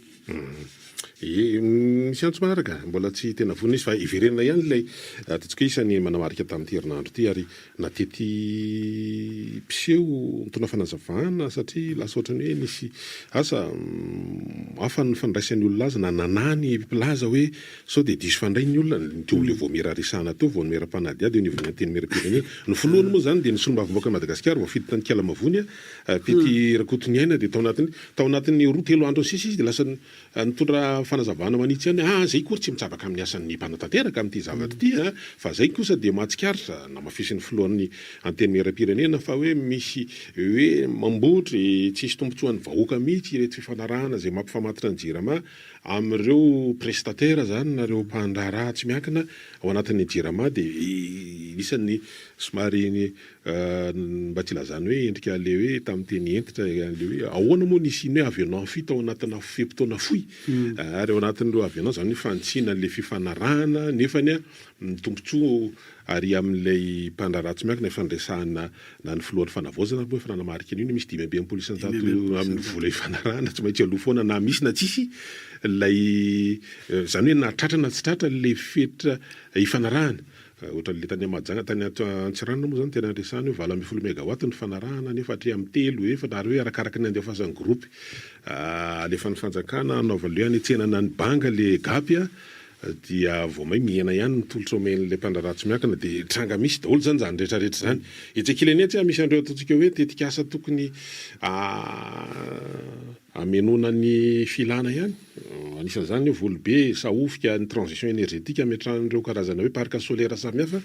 [SPEAKER 2] Misy antso manaraka mbola tsy tena vonina izy fa iverenina ihany ilay ataontsika isany manamarika tamin'ity herinandro ity ary natety mpiseho mitondra fanazavana satria lasa ohatrany hoe nisy asa hafa ny fandraisan'ny olona azy na nanany mpilaza hoe sao dia diso fandray ny olona teo le voamera risana teo vao nomera mpanadiady eo nivony anteny mera-pirenena ny voalohany moa zany dia ny solombavamboaka Madagasikara voafidy tany Kialamavonya pety rakotony aina dia tao anatin'ny roa telo andro sisa izy dia lasa nitondra fanazavana manitsy ihany zay koa tsy mitsabaka amin'ny asan'ny mpanatanteraka amin'ity zavatra ity fa zay kosa dia mahatsikaritra na mafisin'ny filohan'ny anteny mera-pirenena fa hoe misy hoe mambotry tsisy tombontsoan'ny vahoaka mihitsy ireto fifanarahana zay mampifamatitra ny jirama amin'ireo prestatera zany nareo mpandraraha tsy miankina ao anatin'ny jirama dia isan'ny somary mba tsy lazany hoe endrika le hoe tamin'teny entitra le hoe ahoana moa nisy iny hoe avianon fito ao anatina fempotoana fohy ary ao anatin'ireo avianon zany fantsina le fifanarahana nefany ny tombontsoa ary amin'ilay mpandraraha tsy miankina ifandraisahana na ny filohan'ny fanavaozana hoe fa nanamarika an'iny misy 5 amin'ny vola ifanarahana tsy maintsy aloha foana na misy na tsisy lay zany hoe na tratra na tsy tratra le fetra ifanarahana ohatran'le tany Mahajanga tany Antsiranana moa zany tena andresany hoe 20 mégawatt ny fanarahana nefa hatrea amin'ny 3 efatra ary hoe arakaraka ny andefasan'ny groupe alefa ny fanjakana anaovale any tsenana ny banga le gapy dia vao may mihena ihany mitolotra omen'le mpandraraha tsy miankina dia tranga misy daholo zany zany rehetrarehetra zany etsekilany tsy misy andreo ataontsika hoe tetika asa tokony amenona ny filana ihany anisan'izany volobe sahofika ny transition énergétique ametrahan'ireo karazana hoe parc solaire samihafa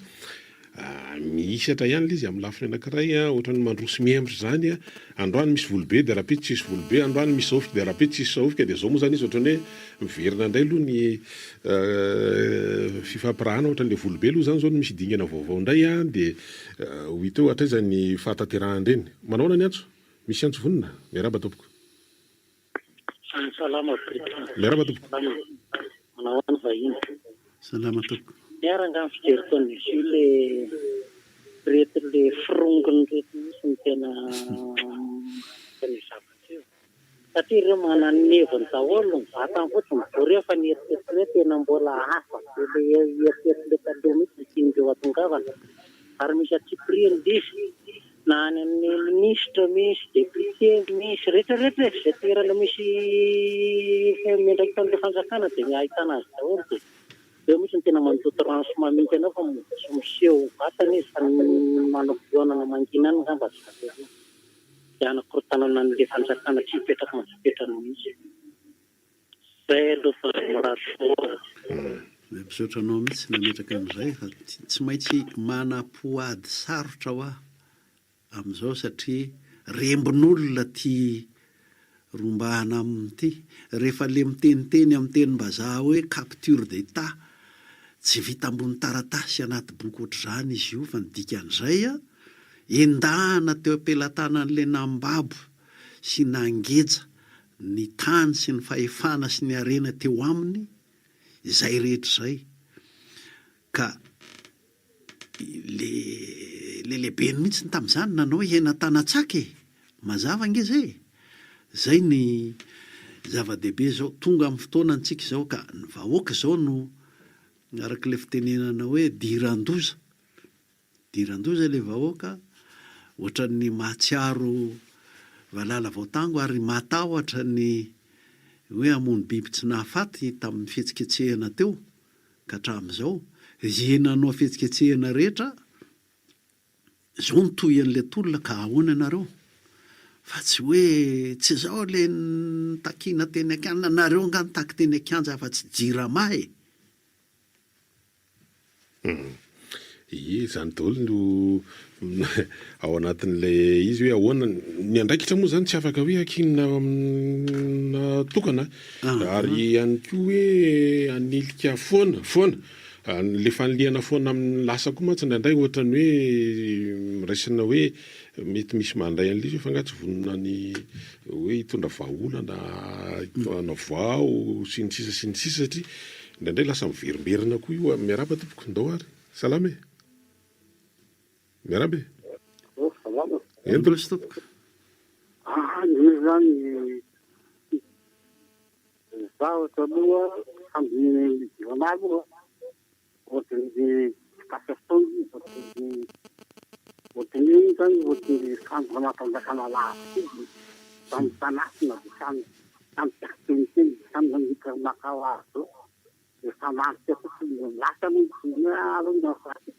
[SPEAKER 2] miisatra ihany izy amin'ny lafiny anankiray ohatrany mandroso miembry zany androany misy volobe dia rapety tsisy volobe androany misy sahofika dia rapety tsisy sahofika dia zao moa zany izy ohatrany hoe miverina indray aloha ny fifampirahana ohatran'le volobe aloha zany zao no misy dingana vaovao indray dia ho hita eo hatraiza ny fahatanterahana reny manaona ny antso misy antso vonina miaraba tompoko miaraba tompoko
[SPEAKER 8] manahoana vahiny
[SPEAKER 3] salama tompoko
[SPEAKER 8] miaranga amin'ny fijeriko an'izy io le reto le firongony reto misy ny tena zavatra io satria ireo mananeviny daholo ny vatany fotsiny vory fa ny eritreto hoe tena mbola hafa le eritreto le taloha mihitsy tian'ireo atongavana ary misy atsipriany diso na any amin'ny ministra misy député misy rehetrarehetra zay toerana misy mendraky tan'le fanjakana dia ahitana azy daholo dia eo misy ny tena manototo ransoma mihitsy anao fa miseho vatana izy fa manao fihaonana manginana ngamba tsy vatana dia anakorontanana n'le fanjakana tsy hipetraka mantsipetrana mihitsy zay aloha fa mirasoa
[SPEAKER 3] misaotranao mihitsy nametraka amin'izay fa tsy maintsy manapoady sarotra ho amin'izao satria rembin'olona ty rombahana amin'ity rehefa le miteniteny amin'ny tenim-bazaha hoe capture d'état tsy vita ambony taratasy anaty boky ohatr'izany izy io fa nidikan'izay endahana teo ampelantanan'le nambabo sy nangeja ny tany sy ny fahefana sy ny arena teo aminy izay rehetra izay ka le lehibeny mihitsy ny tamin'izany nanao hena tanatsaky mazava nge zay ny zava-dehibe zao tonga amin'ny fotoana antsika izao ka ny vahoaka izao no araka le fitenenana hoe dirandoza le vahoaka ohatran'ny mahatsiaro valala vaotango ary matahotra ny hoe amony biby tsy nahafaty tamin'ny fihetsiketsehana teo ka hatramin'izao henanao fihetsiketsehana rehetra zao nitoy an'le tolona ka ahoana anareo fa tsy hoe tsy zao le nitakiana teny akiana nareo nga nitaky teny akianja fa tsy jirama
[SPEAKER 2] zany daholo no ao anatin'le izy hoe ahoana ny andraikitra moa zany tsy afaka hoe akinina natokana ary ihany koa hoe anilika foana le faniliana foana amin'ny lasa koa mantsy indraindray ohatrany hoe miraisina hoe mety misy mandray an'le izy fa nga tsy vonona ny hoe hitondra vahaolana hitondra vao sy ny sisa satria indraindray lasa miverimberina koa io miaraba tompoko ndao ary salama miaraba
[SPEAKER 6] salama
[SPEAKER 3] entolasy tompoko
[SPEAKER 6] io zany
[SPEAKER 8] zavatra aloha samby aloha ohatran'ny kasafony ohatran'iny zany ohatran'ny fanampanjakana lavy samy tanasina de samy takiteny samy manika makao azo efa marika fotsiny lasa alonafasy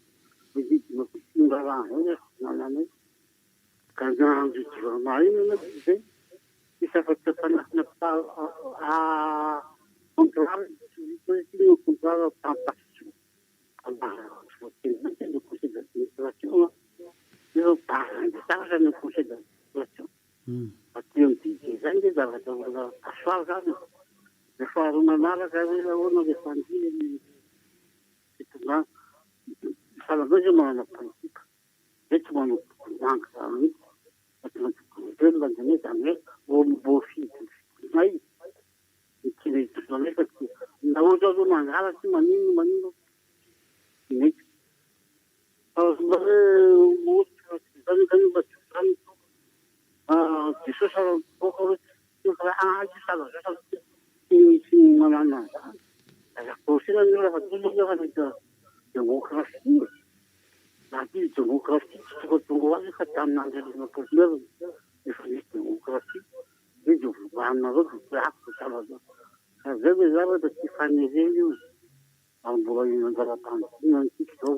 [SPEAKER 8] vididina fotsiny raha nanany ka androdivana iny na zay isafatsa tanasina contrat contrat tampasio le conseil d'administration io parla le conseil d'administration parce que dit zany le zavatra kasoa zany le faharoa manaraka hoe ahoana le fandihy fitondrana falan'izay manana politika zay tsy manao banque zany velona zany zany hoe ombofitinay itinay fa na ohatra aloha mangalatsy manino mety démocratie la démocratie tonga azy fa tamin'andrelana positivy efa misy démocratie zay de voanareo doako zavatra zay hoe zavatra tsy fanezeny io ary mbola anjara-panosina antsika zao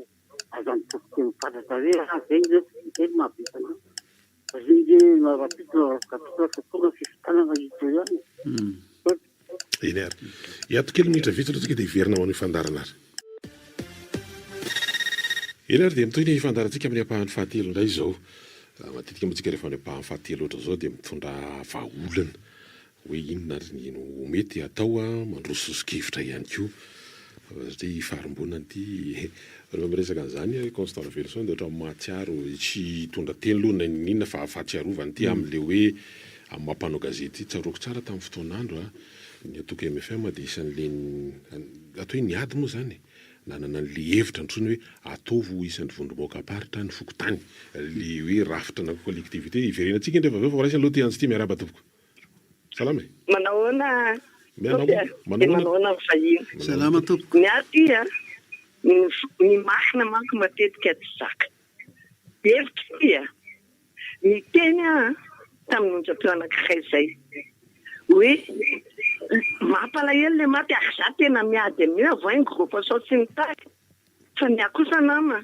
[SPEAKER 8] azany tokoteny fantatare zay zay mahavitana zay rapitona tonga fifitanana hita ihany
[SPEAKER 2] eny ary iato kely minitra vitsy tsika dia iverina manao ifandarana ary eny ary dia mitoy ny ifandarantsika amin'ny ampahan'ny fahatelo indray izao matetika motsika rehefa amin'ny ampahan'ny fahatelo ohatra zao dia mitondra vahaolana hoe inona ary no mety atao mandroso sokevitra ihany koa satria faharombonana ity rehefa miresaka an'izany constant Velson dia ohatra mahatsiaro tsy hitondra teny aloha ninona fa fahatsiarovany ity amin'le hoe amin'ny mampanao gazety tsaroako tsara tamin'ny fotoan'andro ny atoko MFM dia isan'le atao hoe niady moa zany nanana n'le hevitra ntrony hoe ataovo isan'ny vondromoaka aparitra ny fokotany le hoe rafitra na collectivité iverenantsika indray vaveo fa raisany aloha ty antsy ty miaraba tompoko salama
[SPEAKER 9] manahoana vahiny
[SPEAKER 3] salama tompoko
[SPEAKER 9] ny aty ny masina manko matetika tsy zaka hevitra ty ny teny tamin'ny onjam-peo anankiray zay hoe mampalahelo le maty za tena miady amin'io avoa ny groupe sao tsy nitaky fa ny akosa nama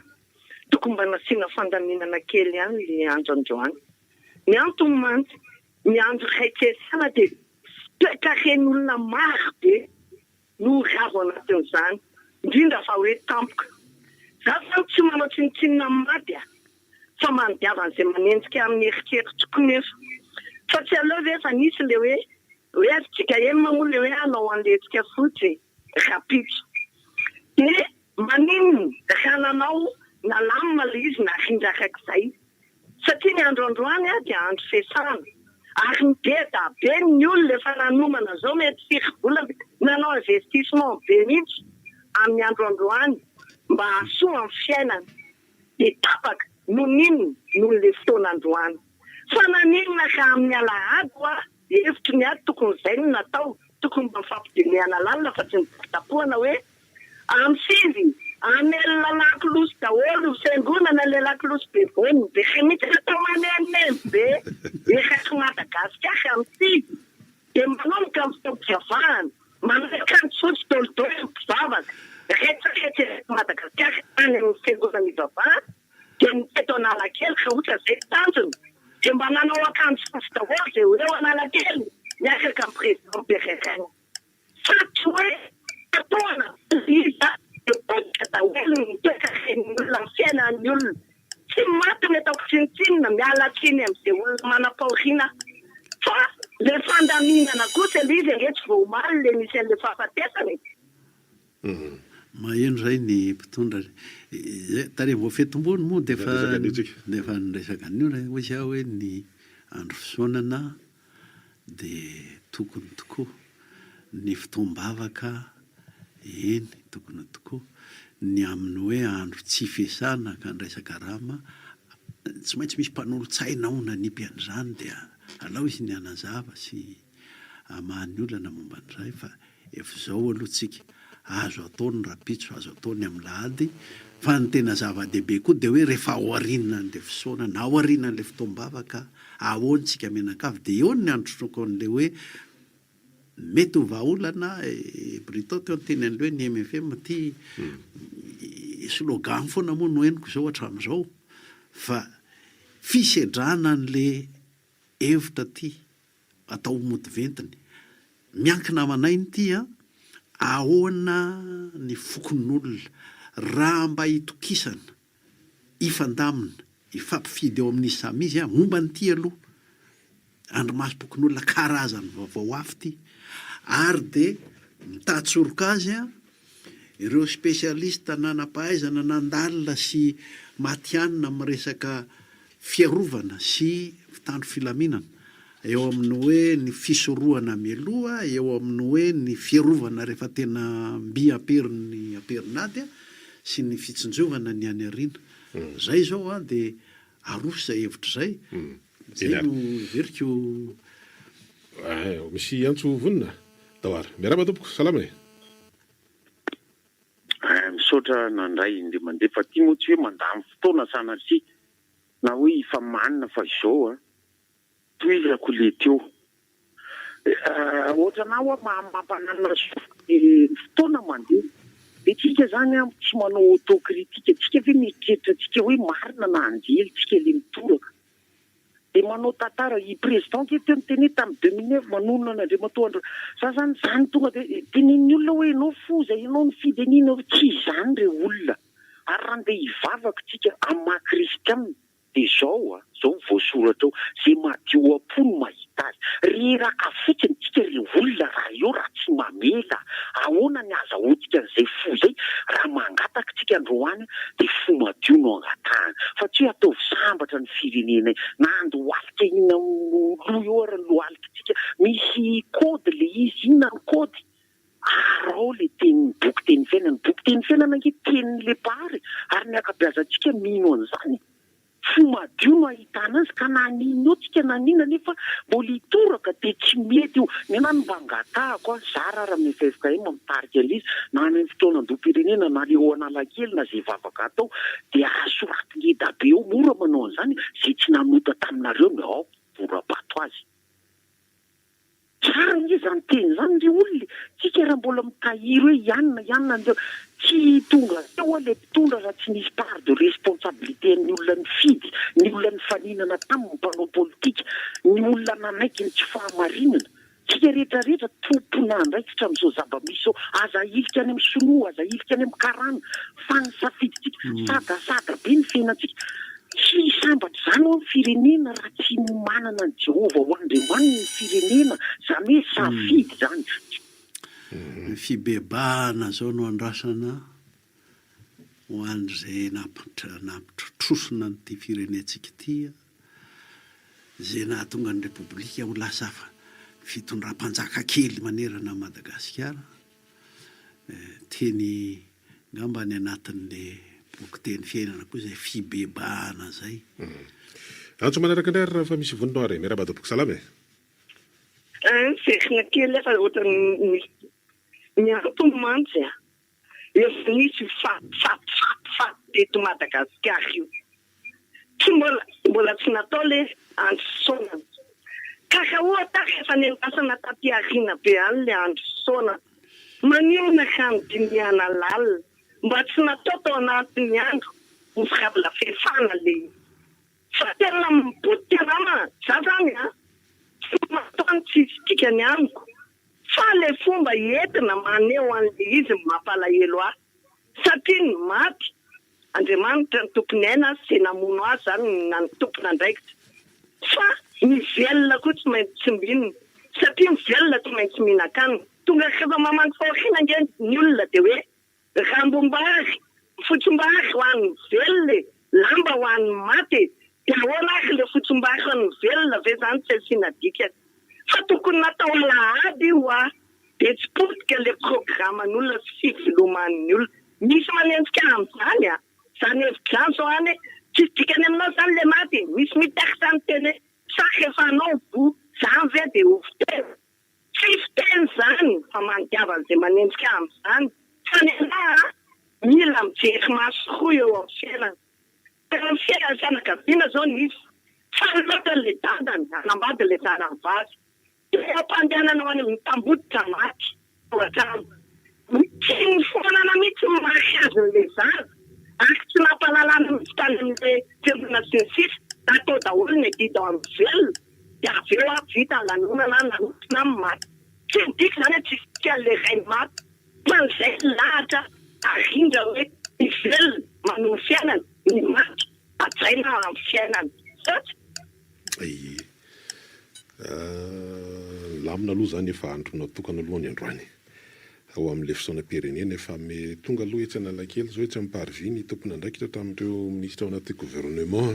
[SPEAKER 9] tokony mba nasiana fandaminana kely ihany le andro androany ny antony mantsy ny andro raikesana dia toekaren'olona maro be no ravo anatin'izany indrindra fa hoe tampoka za zany tsy manao tsinitsinina maty fa mandiavan'izay manenjika amin'ny eritreritsoko nefa fa tsy aleo ve efa nisy le hoe atsika enina moa le hoe anao an'letsika fotsy rapitso dia maninona raha nanao nalamina le izy na rindrakak'izay satria ny andro androany dia andro fesana ary ny be da be ny olona efa nanomana zao mety firy-bolana nanao investissement be mihitsy amin'ny andro androany mba hasoa amin'ny fiainana dia tapaka no ninona noho le fotoan'androany fa naninona ka amin'ny alahady hevitry ny ady tokony zay no natao tokony mba mifampidemehana lalina fa tsy nitapoana hoe am'sivy amelona lakilosy daholo fiangonana le lakilosy be voniny be remitsy atao manenimeny be eraiky Madagasikara am'sivy dia manomboka amin'ny fotoam-pivavahana manao-kanto fotsy tolotolo mpivavaka retsaretsy Madagasikara any amin'ny fiangonana ivavahana dia miteto analakely ka ohatra zay tanjony dia mba nanao akanjo fotsy daholo dia eo analakely miaraka amin'ny président Bererana fa tsy hoe atoana iza dia daholo mitoekaren'olona amin'ny fiainan'ny olona tsy maty ny ataoko tsinitsinina mialatsiny amin'izay olona manam-pahoriana fa le fandaminana kosa le izy angetsy vao omaly le misy an'le fahafatesany
[SPEAKER 3] maheno zay ny mpitondra tare vao fetombony moa dia efa niresaka an'io raha ozy aho hoe ny andro fisaonana dia tokony tokoa ny fotoam-bavaka eny tokony tokoa ny amin'ny hoe andro tsy fesana ka nresaka rama tsy maintsy misy mpanolo-tsaina ao nanipy an'izany dia alao izy ny anazava sy amahany olana momba an'izay fa efa zao alohatsika azo ataony rapitso azo ataony amin'ny lahady fa ny tena zava-dehibe koa de hoe rehefa aorinina n'le fisaona na aorinina n'le fotoam-bavaka ahoantsika menakavy de eo ny androtroko an'le hoe mety ho vahaolana Brito teo anteny an'le hoe ny MFM ty slogan foana moa no henoko zao hatramin'izao fa fisedrana n'le hevitra ty atao mody ventiny miankina manainy ty ahoana ny fokon'olona raha mba hitokisana ifandamina ifampifidy eo amin'ny samy izy momba ny ty aloha andromasom-pokon'olona karazany vaovao afy ty ary de mitatsoroka azy ireo spesialista nanam-pahaizana nandalina sy matianina amin'ny resaka fiarovana sy fitandro filaminana eo amin'ny hoe ny fisorohana mialoha eo amin'ny hoe ny fiarovana rehefa tena mby aperin'ny aperinady sy ny fitsinjovana ny any ariana zay zao de aroso zay hevitra zay zay no veriko
[SPEAKER 2] misy antso vonina tawara miarama tompoko salama
[SPEAKER 7] misaotra nandray indray mandeha fa ty moa tsy hoe mandamy fotoana sanatry na hoe ifa manina fa izao toizako le teo ohatrana hoe mampanana fotoana mandeha de tsika zany tsy manao autocritique tsika ve mieketra tsika hoe marina na anjely tsika le mitoraka de manao tantara i président ke teo miteny tamin'ny 2009 manonona n'Andriamatoa zany zany tonga de tenenin'ny olona hoe ianao foza ianao ny fidenina tsy zany re olona ary raha ndeha hivavaka tsika amahy kristianina de zao zao voasoratra zay madio am-pony mahita azy reraka fotsiny tsika re olona raha io raha tsy mamela ahoana ny azahoantsika n'izay fo zay raha mangataka tsika androany de fo madio no angatahana fa tsy hoe ataovy sambatra ny firenena na andohalika ina loha eo ary lohalika tsika misy kody le izy inona ny kody arao le teny boky teny fiainana nge tenin'le pary ary ny akabeazantsika mino an'izany fo madio no ahitana azy ka nanino eo tsika nanina nefa mbola hitoraka de tsy mety io nena mba angatahako zara raha mifefika mamitarika alizy na any fotoana andom-pirenena na le ho analakely na zay vavaka atao de azo ratingeda be eo mora manao an'izany zay tsy nanota taminareo ny borabato azy tsara izy zany teny zany le olona tsika raha mbola mitahiry hoe ianona andeo tsy tonga teo le mpitondra raha tsy nisy part de responsabilité ny olona ny fidy ny olona ny faninana taminy mpanao politika ny olona nanaiky ny tsy fahamarinana tsika rehetrarehetra tompona andraikitra am'izao zava-misy zao aza ilika any amin'ny sinoa aza ilika any amin'ny karana fa ny safiditsika sadasada be ny fiainatsika tsy sambatra zany ho ny firenena raha tsy manana ny Jehova ho andriamanina ny firenena zany hoe safidy zany
[SPEAKER 3] fibebahana zao no andrasana ho an'izay nampitrotrosona nyty firenetsika ty zay nahatonga ny repoblika ho lasa fitondram-panjaka kely manerana Madagasikara teny ngamba ny anatin'le boky teny fiainana koa zay fibebahana zay
[SPEAKER 2] antso manaraka indray raha fa misy vonona ary miaraba tompoko salama
[SPEAKER 9] fehina kely efa ohatrany miantomantsa efa nisy faty teto Madagasikara io tsy mbola tsy natao le androsaona kaka ohatra efa nentasana taty arina be any le androsaona maniona kandiniana lalina mba tsy natao tao anatin'ny andro mifabla fefana le fa tena mibotenama za zany tsy matony tsisy tika ny amiko fa le fomba entina maneo an'le izy mampalahelo ahy satria ny maty Andriamanitra ny tompony aina sy namono azy zany ny tompona andraikitra fa ny velona koa tsy maintsy tsy mbinina satria ny velona tsy maintsy mihinan-kanina tonga rehefa mamangy fahokina nge ny olona de hoe rambombary fotsombary ho an'ny velona lamba ho an'ny maty de ahoana ary le fotsombary ho an'ny velona ve zany tsy asiana dika fa tokony natao lahady io de tsy politika le programan'olona sy fiveloman'ny olona misy manenjika amin'izany zany hevitra zany zao any tsy dikany aminao zany le maty misy mitaka zany teny sa rehefa anao bo zany ve de ovitera tsy fiteny zany fa manitiavana izay manendrika amin'izany fa ny anahy mila mijery maso koa eo amin'ny fiainana. Tena ny fiainana fianakaviana zao nisy fa loatra le dadany anambady le zanany vavy. Ampandehanana ho any amin'ny tambodotra maty ohatrano. Tsy ny fonana mihitsy mahay azon'le zany. Ary tsy nampalalana mihitsy tany amin'le fiangonana sy ny sisa. Natao daholo ny didy ao amin'ny velona. Dia avy eo vita ny lanonana nanotina amin'ny maty. Tsy midika zany hoe tsisy tian'le ray maty. Fa n'izay lahatra arindra hoe ny velona manohy fiainana ny maty ajaina amin'ny fiainana.
[SPEAKER 2] Lamina aloha zany efa andro natokana aloha ny androany ao amin'le fisaonam-pirenena efa me tonga aloha etsy Analakely zao etsy am'Parvy ny tompon'andraikitra tamin'ireo ministra ao anaty gouvernement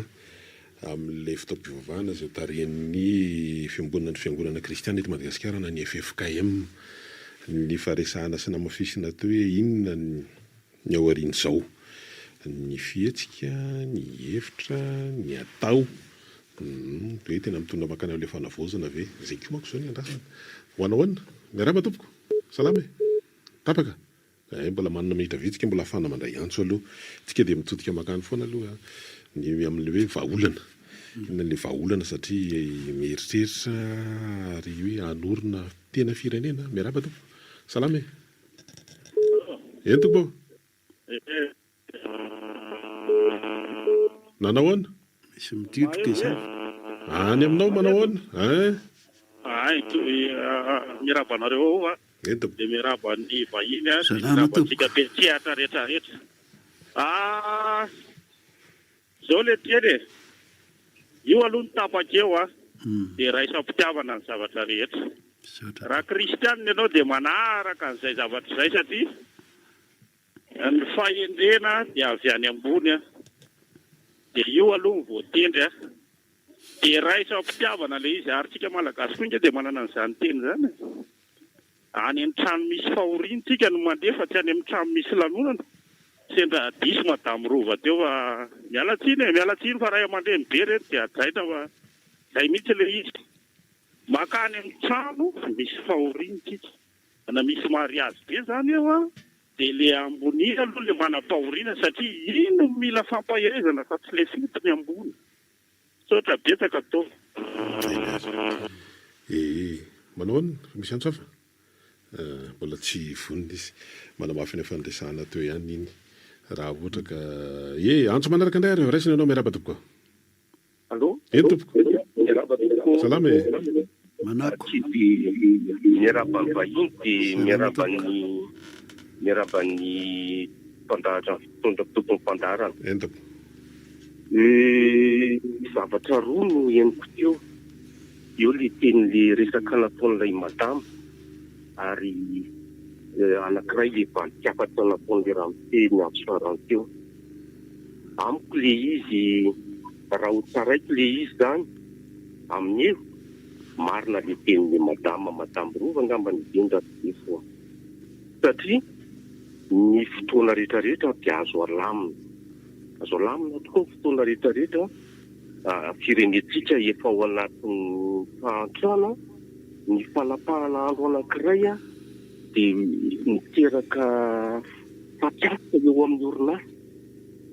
[SPEAKER 2] amin'le fitaom-pivavahana izay tarihan'ny fiangonana kristiana eto Madagasikara na ny FFKM ny faresahana sy namafisina teo hoe inona ny ao aorian'izao ny fihetsika, ny hevitra, ny atao hoe tena mitondra makany amin'le fanavozana ve zay ko manko zao ny andrasana ho anahoana miaraba tompoko salama tapaka mbola manana minitra vitsika mbola afana mandray antso aloha tsika dia mitodika makany foana aloha ny amin'le hoe vahaolana inonan'le vahaolana satria mieritreritra ary hoe anorina tena firenena miaraba tompoko salama tompo nanahoana
[SPEAKER 3] misy mitidroka izay
[SPEAKER 2] any aminao manao
[SPEAKER 10] miraba anareo dia miraba ny vahiny mirabantsika mpitsiatra rehetrarehetra zao le teny io aloha ny tapakeo dia raisam-pitiavana ny zavatra rehetra raha kristianina ianao dia manaraka an'izay zavatra izay satria ny fahendrena dia avy any ambony dia io aloha ny voatendry dia raisam-pitiavana le izy ary tsika malagasy koa inga dia manana an'izany teny zany any amin'ny trano misy fahoriantsika no mandefa tsy any amin'ny trano misy lanonana sendra diso madamo rova teo fa mialatsiny fa ray aman-dreny be reto dia ajaina fa zay mihitsy le izy makany amin'ny trano misy fahoriantsika na misy mariazy be zany eo dia le ambony aloha le manam-pahoriana satria ino mila fampahezana fa tsy le fitony ambony sotra betsaka tao
[SPEAKER 2] manahoana misy antso hafa mbola tsy vonona izy manamafy ny fandresahana teo ihany iny raha ohatra ka antso manaraka indray ary raisina ianao miaraba tompoko
[SPEAKER 10] allo
[SPEAKER 2] tompoko salama
[SPEAKER 3] manako
[SPEAKER 10] miaraba ny vahiny dia miaraba ny mpandaratra fitondra tompon'ny mpandarana
[SPEAKER 2] tompoko
[SPEAKER 10] zavatra roa no henoko teo eo le teny'le resaka nataon'ilay madama ary anankiray le vanitiafatra nataon'le ramiteny amsoarany teo amiko le izy raha ho tsaraiky le izy zany amin'eo marina le tenin'le madama rova angamba ny dendra fo satria ny fotoana rehetrarehetra dia azo alamina tokoa ny fotoana rehetrarehetra firenetsika efa ao anatin'ny fahantrana ny fanapahana andro anankiray dia miteraka fampiasika eo amin'ny orinasa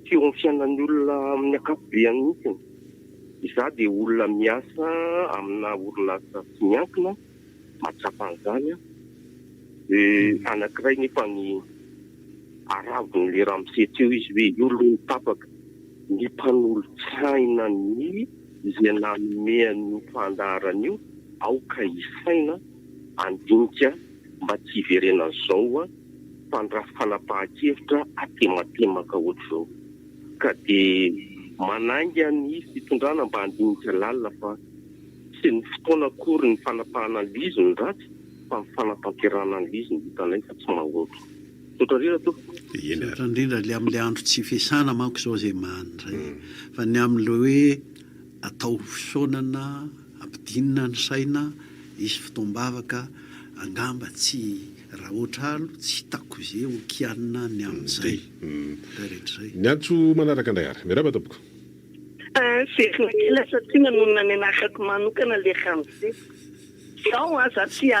[SPEAKER 10] sy eo amin'ny fiainan'ny olona amin'ny akapobeany mihitsy iza dia olona miasa amina orinasa sy miankina matsapan'izany anankiray nefa ny aravon'le raha misetry eo izy hoe io aloha ny tapaka ny mpanolotsaina ny izay namehan'io fandaharan'io aoka isaina andinika mba tsy hiverenan'izao fanapahan-kevitra atematemaka ohatr'izao ka dia manainga ny fitondrana mba handinika lalina fa tsy ny fotoana akory ny fanapahana ny lizy ny ratsy fa ny fanatanterana ny lizy ny hitanay fa tsy mahoatra sotra rera to
[SPEAKER 3] sotra indrindra le amin'le andro tsy fiasana manko izao zay mandray fa ny amin'le hoe atao fisaonana ampidinina ny saina isy fotoam-bavaka angamba tsy raha ohatra alo tsy hitako izay okianina ny amin'izay rehetraizay
[SPEAKER 2] ny antso manaraka indray ary miaraba tompoko
[SPEAKER 9] verina kely satria nanonona ny anakako manokana le ramose zao satria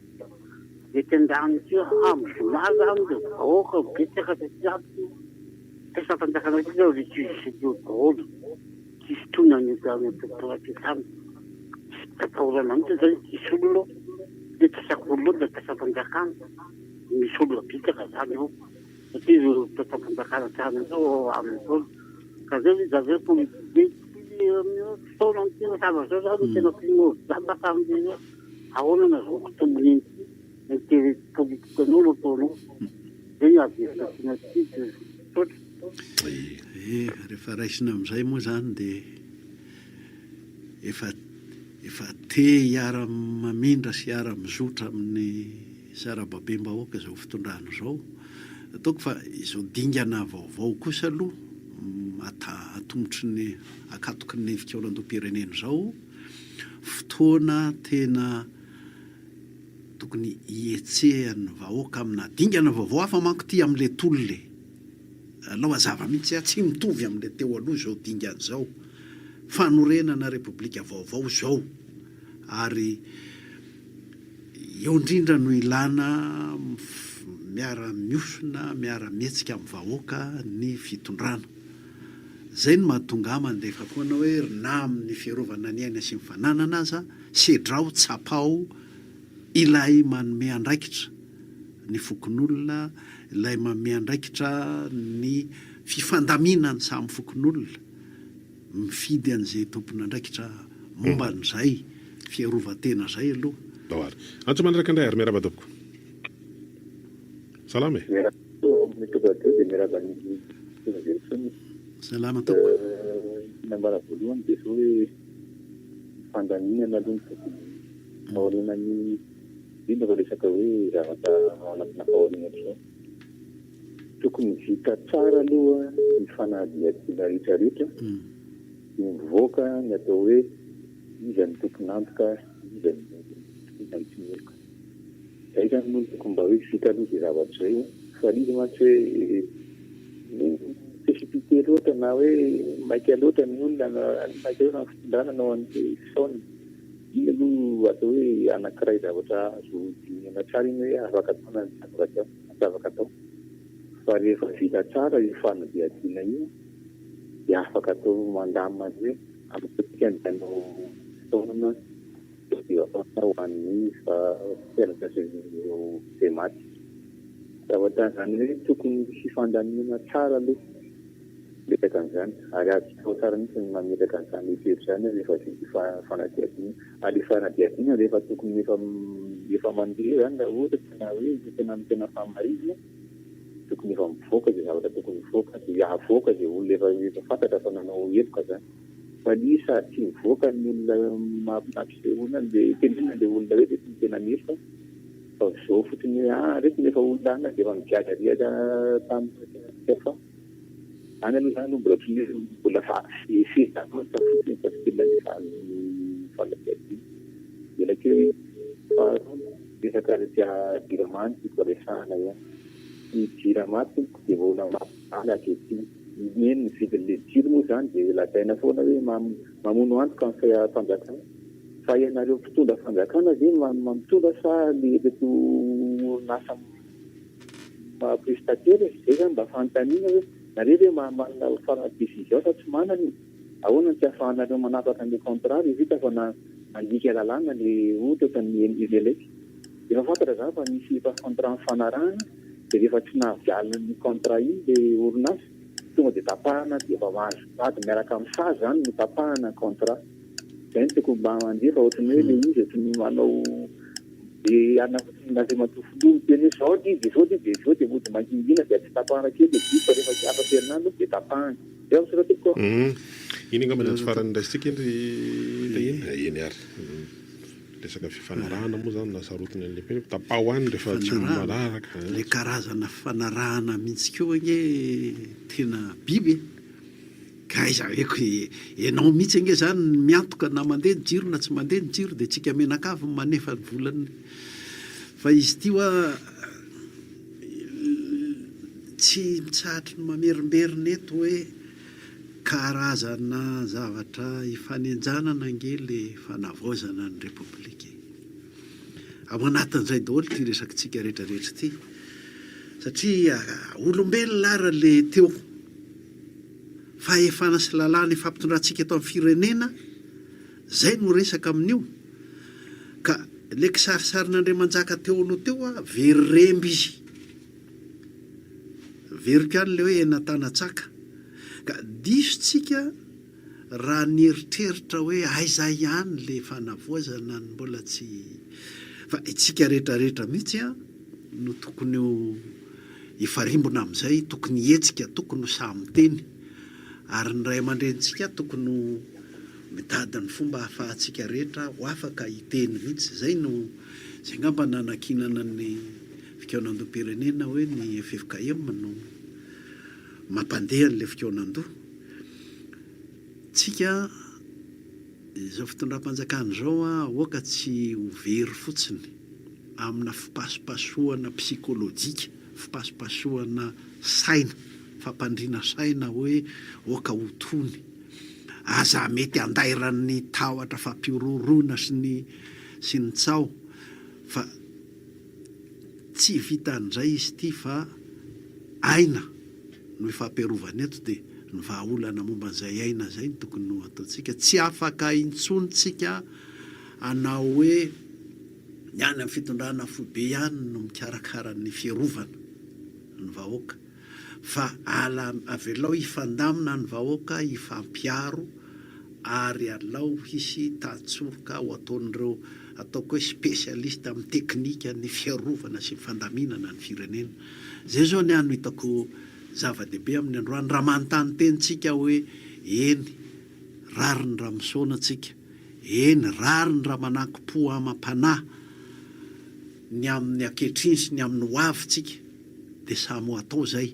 [SPEAKER 11] dia tendany tia ambolala any dia vahoaka betsaka tetiaty tesafanjakana ty zao le tsisy daholo tsisy tonany toporatitany tataolana mihitsy zay tsisy olona dia tesak'olona dia tesafanjakana misy olona bitsaka zany ao satria tesafanjakana zany zao amin'ny taona ka zay izy zaveko fotoana tena sava zao zany tena tino zabaka amin'ny ahoana na zoko tombony ny politikan'olo ataonao zay avytiana ty totra
[SPEAKER 3] rehefa raisina amin'izay moa zany dia efa te hiara-mamindra sy hiara-mizotra amin'ny sarababem-bahoaka izao fitondrano izao ataoko fa izao dingana vaovao kosa aloha atomotry ny akatoky ny fikaolan-do-pirenena izao fotoana tena tokony hietsehan'ny vahoaka amina dingana vaovao hafa manko ty amin'le tolole aloha zava mihitsy tsy mitovy amin'le teo aloha izao dingana izao fanorenana repoblika vaovao izao ary eo indrindra no ilana miara-miosona miara-mietsika amin'ny vahoaka ny fitondrana zay no mahatonga mandefa foana hoe na amin'ny fiarovana ny aina sy ny fananana aza sedrao tsapao ilay manome andraikitra ny fokon'olona ilay manome andraikitra ny fifandaminany samy fokon'olona mifidy an'izay tompony andraikitra momba n'izay fiarovan-tena zay aloha
[SPEAKER 2] dawary antso manaraka indray ary miarabadoboko salama
[SPEAKER 3] salama toko
[SPEAKER 12] nambara voalohany dia zao hoe fandaminana aloha maorina ny indro fa resaka hoe zavatra ao anatina fahaoriana zao tokony vita tsara aloha ny fanadihadiana rehetrarehetra ny mivoaka ny atao hoe iza ny tokony antoka iza ny tsy mioka zay zany moa tokony mba hoe vita aloha zay zavatra zay fa izy mantsy hoe précipité loatra na hoe maika loatra ny olona maika loatra ny fitondrana nao an'le fisaona iny aloha atao hoe anankiray zavatra azo dinihana tsara iny hoe afaka ataona zavaka atao fa rehefa vita tsara io fanadiadiana io dia afaka atao mandamina hoe amin'tika andianao taonana dia afaka ho an'ny fa fianatra izay maty zavatra zany hoe tokony fifandaniana tsara aloha metaka an'izany ary azo tao tsara mihitsy ny mametaka an'izany hevitra zany rehefa vita fanadiadiana ary fanadiadiana rehefa tokony efa mandeha zany raha ohatra tena hoe tena famarizina tokony efa mivoaka zay zavatra tokony mivoaka dia avoaka zay olona efa fantatra fa nanao epoka zany fa lisa tsy mivoaka ny olona mahafinaritra izay olona dia tenena ilay olona hoe tsy tena nefa fa zao fotsiny hoe rehefa nefa olona ana dia efa migadariana tamin'ny fa any aloha zany mbola tsy mbola fezaka fotsiny fa tsy tena fanadiadiana dia keo fa resaka jiramaty ko resahana ihany ny jiramaty dia vola mapana akehitriny eny ny vidin'le jiro moa zany dia lataina foana hoe mamono antoka amin'ny fanjakana fa ianareo mpitondra fanjakana zay mamitondra sa le reto orinasa prestataire zay zany mba fanontaniana hoe nareo hoe manana faradécision fa tsy manana ahoana tsy ahafahanareo manapaka ny contrat vita fa nandika lalàna le ohatra ny elelaiky efa fantatra zany fa misy contrat mifanarahana dia rehefa tsy nahavialina ny contrat iny le orinasa tonga dia tapahana dia efa mahazo vady miaraka amin'ny sazy zany no tapahana contrat zay ny tokony mba mandeha fa ohatrany hoe le izy ohatrany manao dia anazay matofoloha teny hoe zao izy zao dia mody mangingina dia tsy tapahana kely dia fa rehefa tsy afa-perinandro dia tapahana dia misoratiko
[SPEAKER 2] iny angambany azo farany raisitsika eny ary resaka fifanarahana moa zany nasarotiny an'le tapaho any rehefa tsy malaraka
[SPEAKER 3] le karazana fifanarahana mihitsy keo anie tena biby ka iza eko ianao mihitsy ange zany miantoka na mandeha ny jiro na tsy mandeha ny jiro dia tsika menakavy manefa ny volany fa izy ty hoa tsy mitsahatra ny mamerimberina eto hoe karazana zavatra ifanenjanana ange le fanavaozana ny repoblika ao anatin'izay daholo ty resakitsika rehetrarehetra ty satria olombelona ara le teo fa efana sy lalàna efampitondrantsika eto amin'ny firenena zay no resaka amin'io ka le kisarisarin'Andriamanjaka teo aloha teo a very remby izy veriko ihany le hoe enantanatsaka ka disotsika raha nieritreritra hoe aiza ihany le fanavoazana ny mbola tsy fa itsika rehetrarehetra mihitsy a no tokony ho ifarimbona amin'izay tokony hetsika tokony ho samiteny ary ny ray aman-drenitsika tokony ho mitady ny fomba hahafahantsika rehetra ho afaka hiteny mihitsy zay no zay ngamba nanakinana ny fikaonandoha-pirenena hoe ny FFKM no mampandeha n'le fikaonandoha tsika izao fitondram-panjakana zao a oaka tsy ho very fotsiny amina fipasopasohana psikolojika fipasopasohana saina fampandriana saina hoe oaka ho tony aza mety andairan'ny tahotra fampirorona sy ny tsao fa tsy vitan'izay izy ty fa aina no ifampiarovana eto dia ny vahaolana momba an'izay aina zay ny tokony no ataontsika tsy afaka intsonitsika anao hoe ny any amin'ny fitondrana foibe ihany no mikarakara ny fiarovana ny vahoaka fa avelao ifandamina ny vahoaka ifampiaro ary alao hisy tatsoroka ho ataon'ireo ataoko hoe spesialista amin'ny teknika ny fiarovana sy ny fandaminana ny firenena zay zao ny ano hitako zava-dehibe amin'ny androany raha manontany tenitsika hoe eny rary ny raha misaona tsika eny rary ny raha mananki-po amam-panahy ny amin'ny ankehitriny sy ny amin'ny hoavitsika dia samy ho atao zay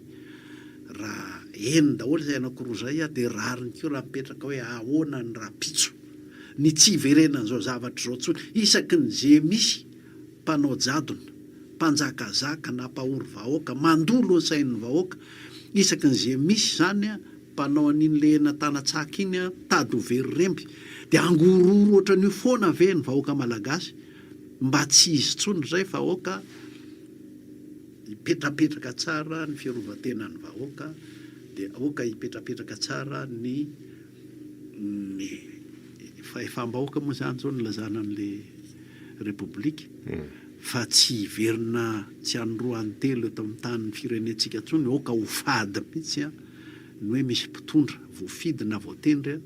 [SPEAKER 3] raha eny daholo zay anankiroa zay a dia rariny keo raha mipetraka hoe ahoana ny raha pitso ny tsy iverenan'izao zavatra zao tsony isaky ny ze misy mpanao jadona mpanjakazaka na mpahory vahoaka mandolo ny sain'ny vahoaka isaky ny ze misy zany a mpanao an'iny le natanatsaka iny a tady ho very remby dia angororo ohatran'io foana ve ny vahoaka malagasy mba tsy izy tsony zay fa aoka hipetrapetraka tsara ny fiarovatena ny vahoaka dia aoka hipetrapetraka tsara ny fahefam-bahoaka moa zany zao ny lazana an'le repoblika fa tsy hiverina tsy anoroany telo eto amin'ny tany firenentsika tsony aoka ho fady mihitsy a ny hoe misy mpitondra voafidy na voatendry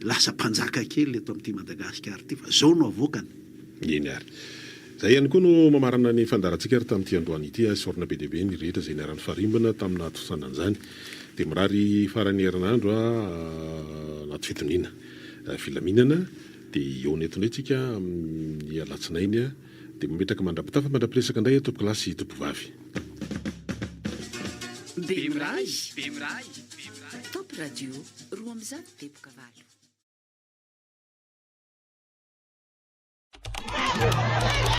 [SPEAKER 3] lasa mpanjaka kely eto amin'ity Madagasikara ity fa zao no avoakany
[SPEAKER 2] iny ary zay ihany koa no mamarana ny fandarantsika ary tamin'ity androany ity sorona be deabe ny rehetra zay niarany farimbana tamina tosanan'izany dia mirary farany herinandro anaty fitonina filaminana dia eo neto netsika amin'ny alatsinainy a dia mimetraka mandrapitafa mandrapiresaka indray tompo kilasy tompovavy
[SPEAKER 13] Bemray Top Radio roa amizany teboka valo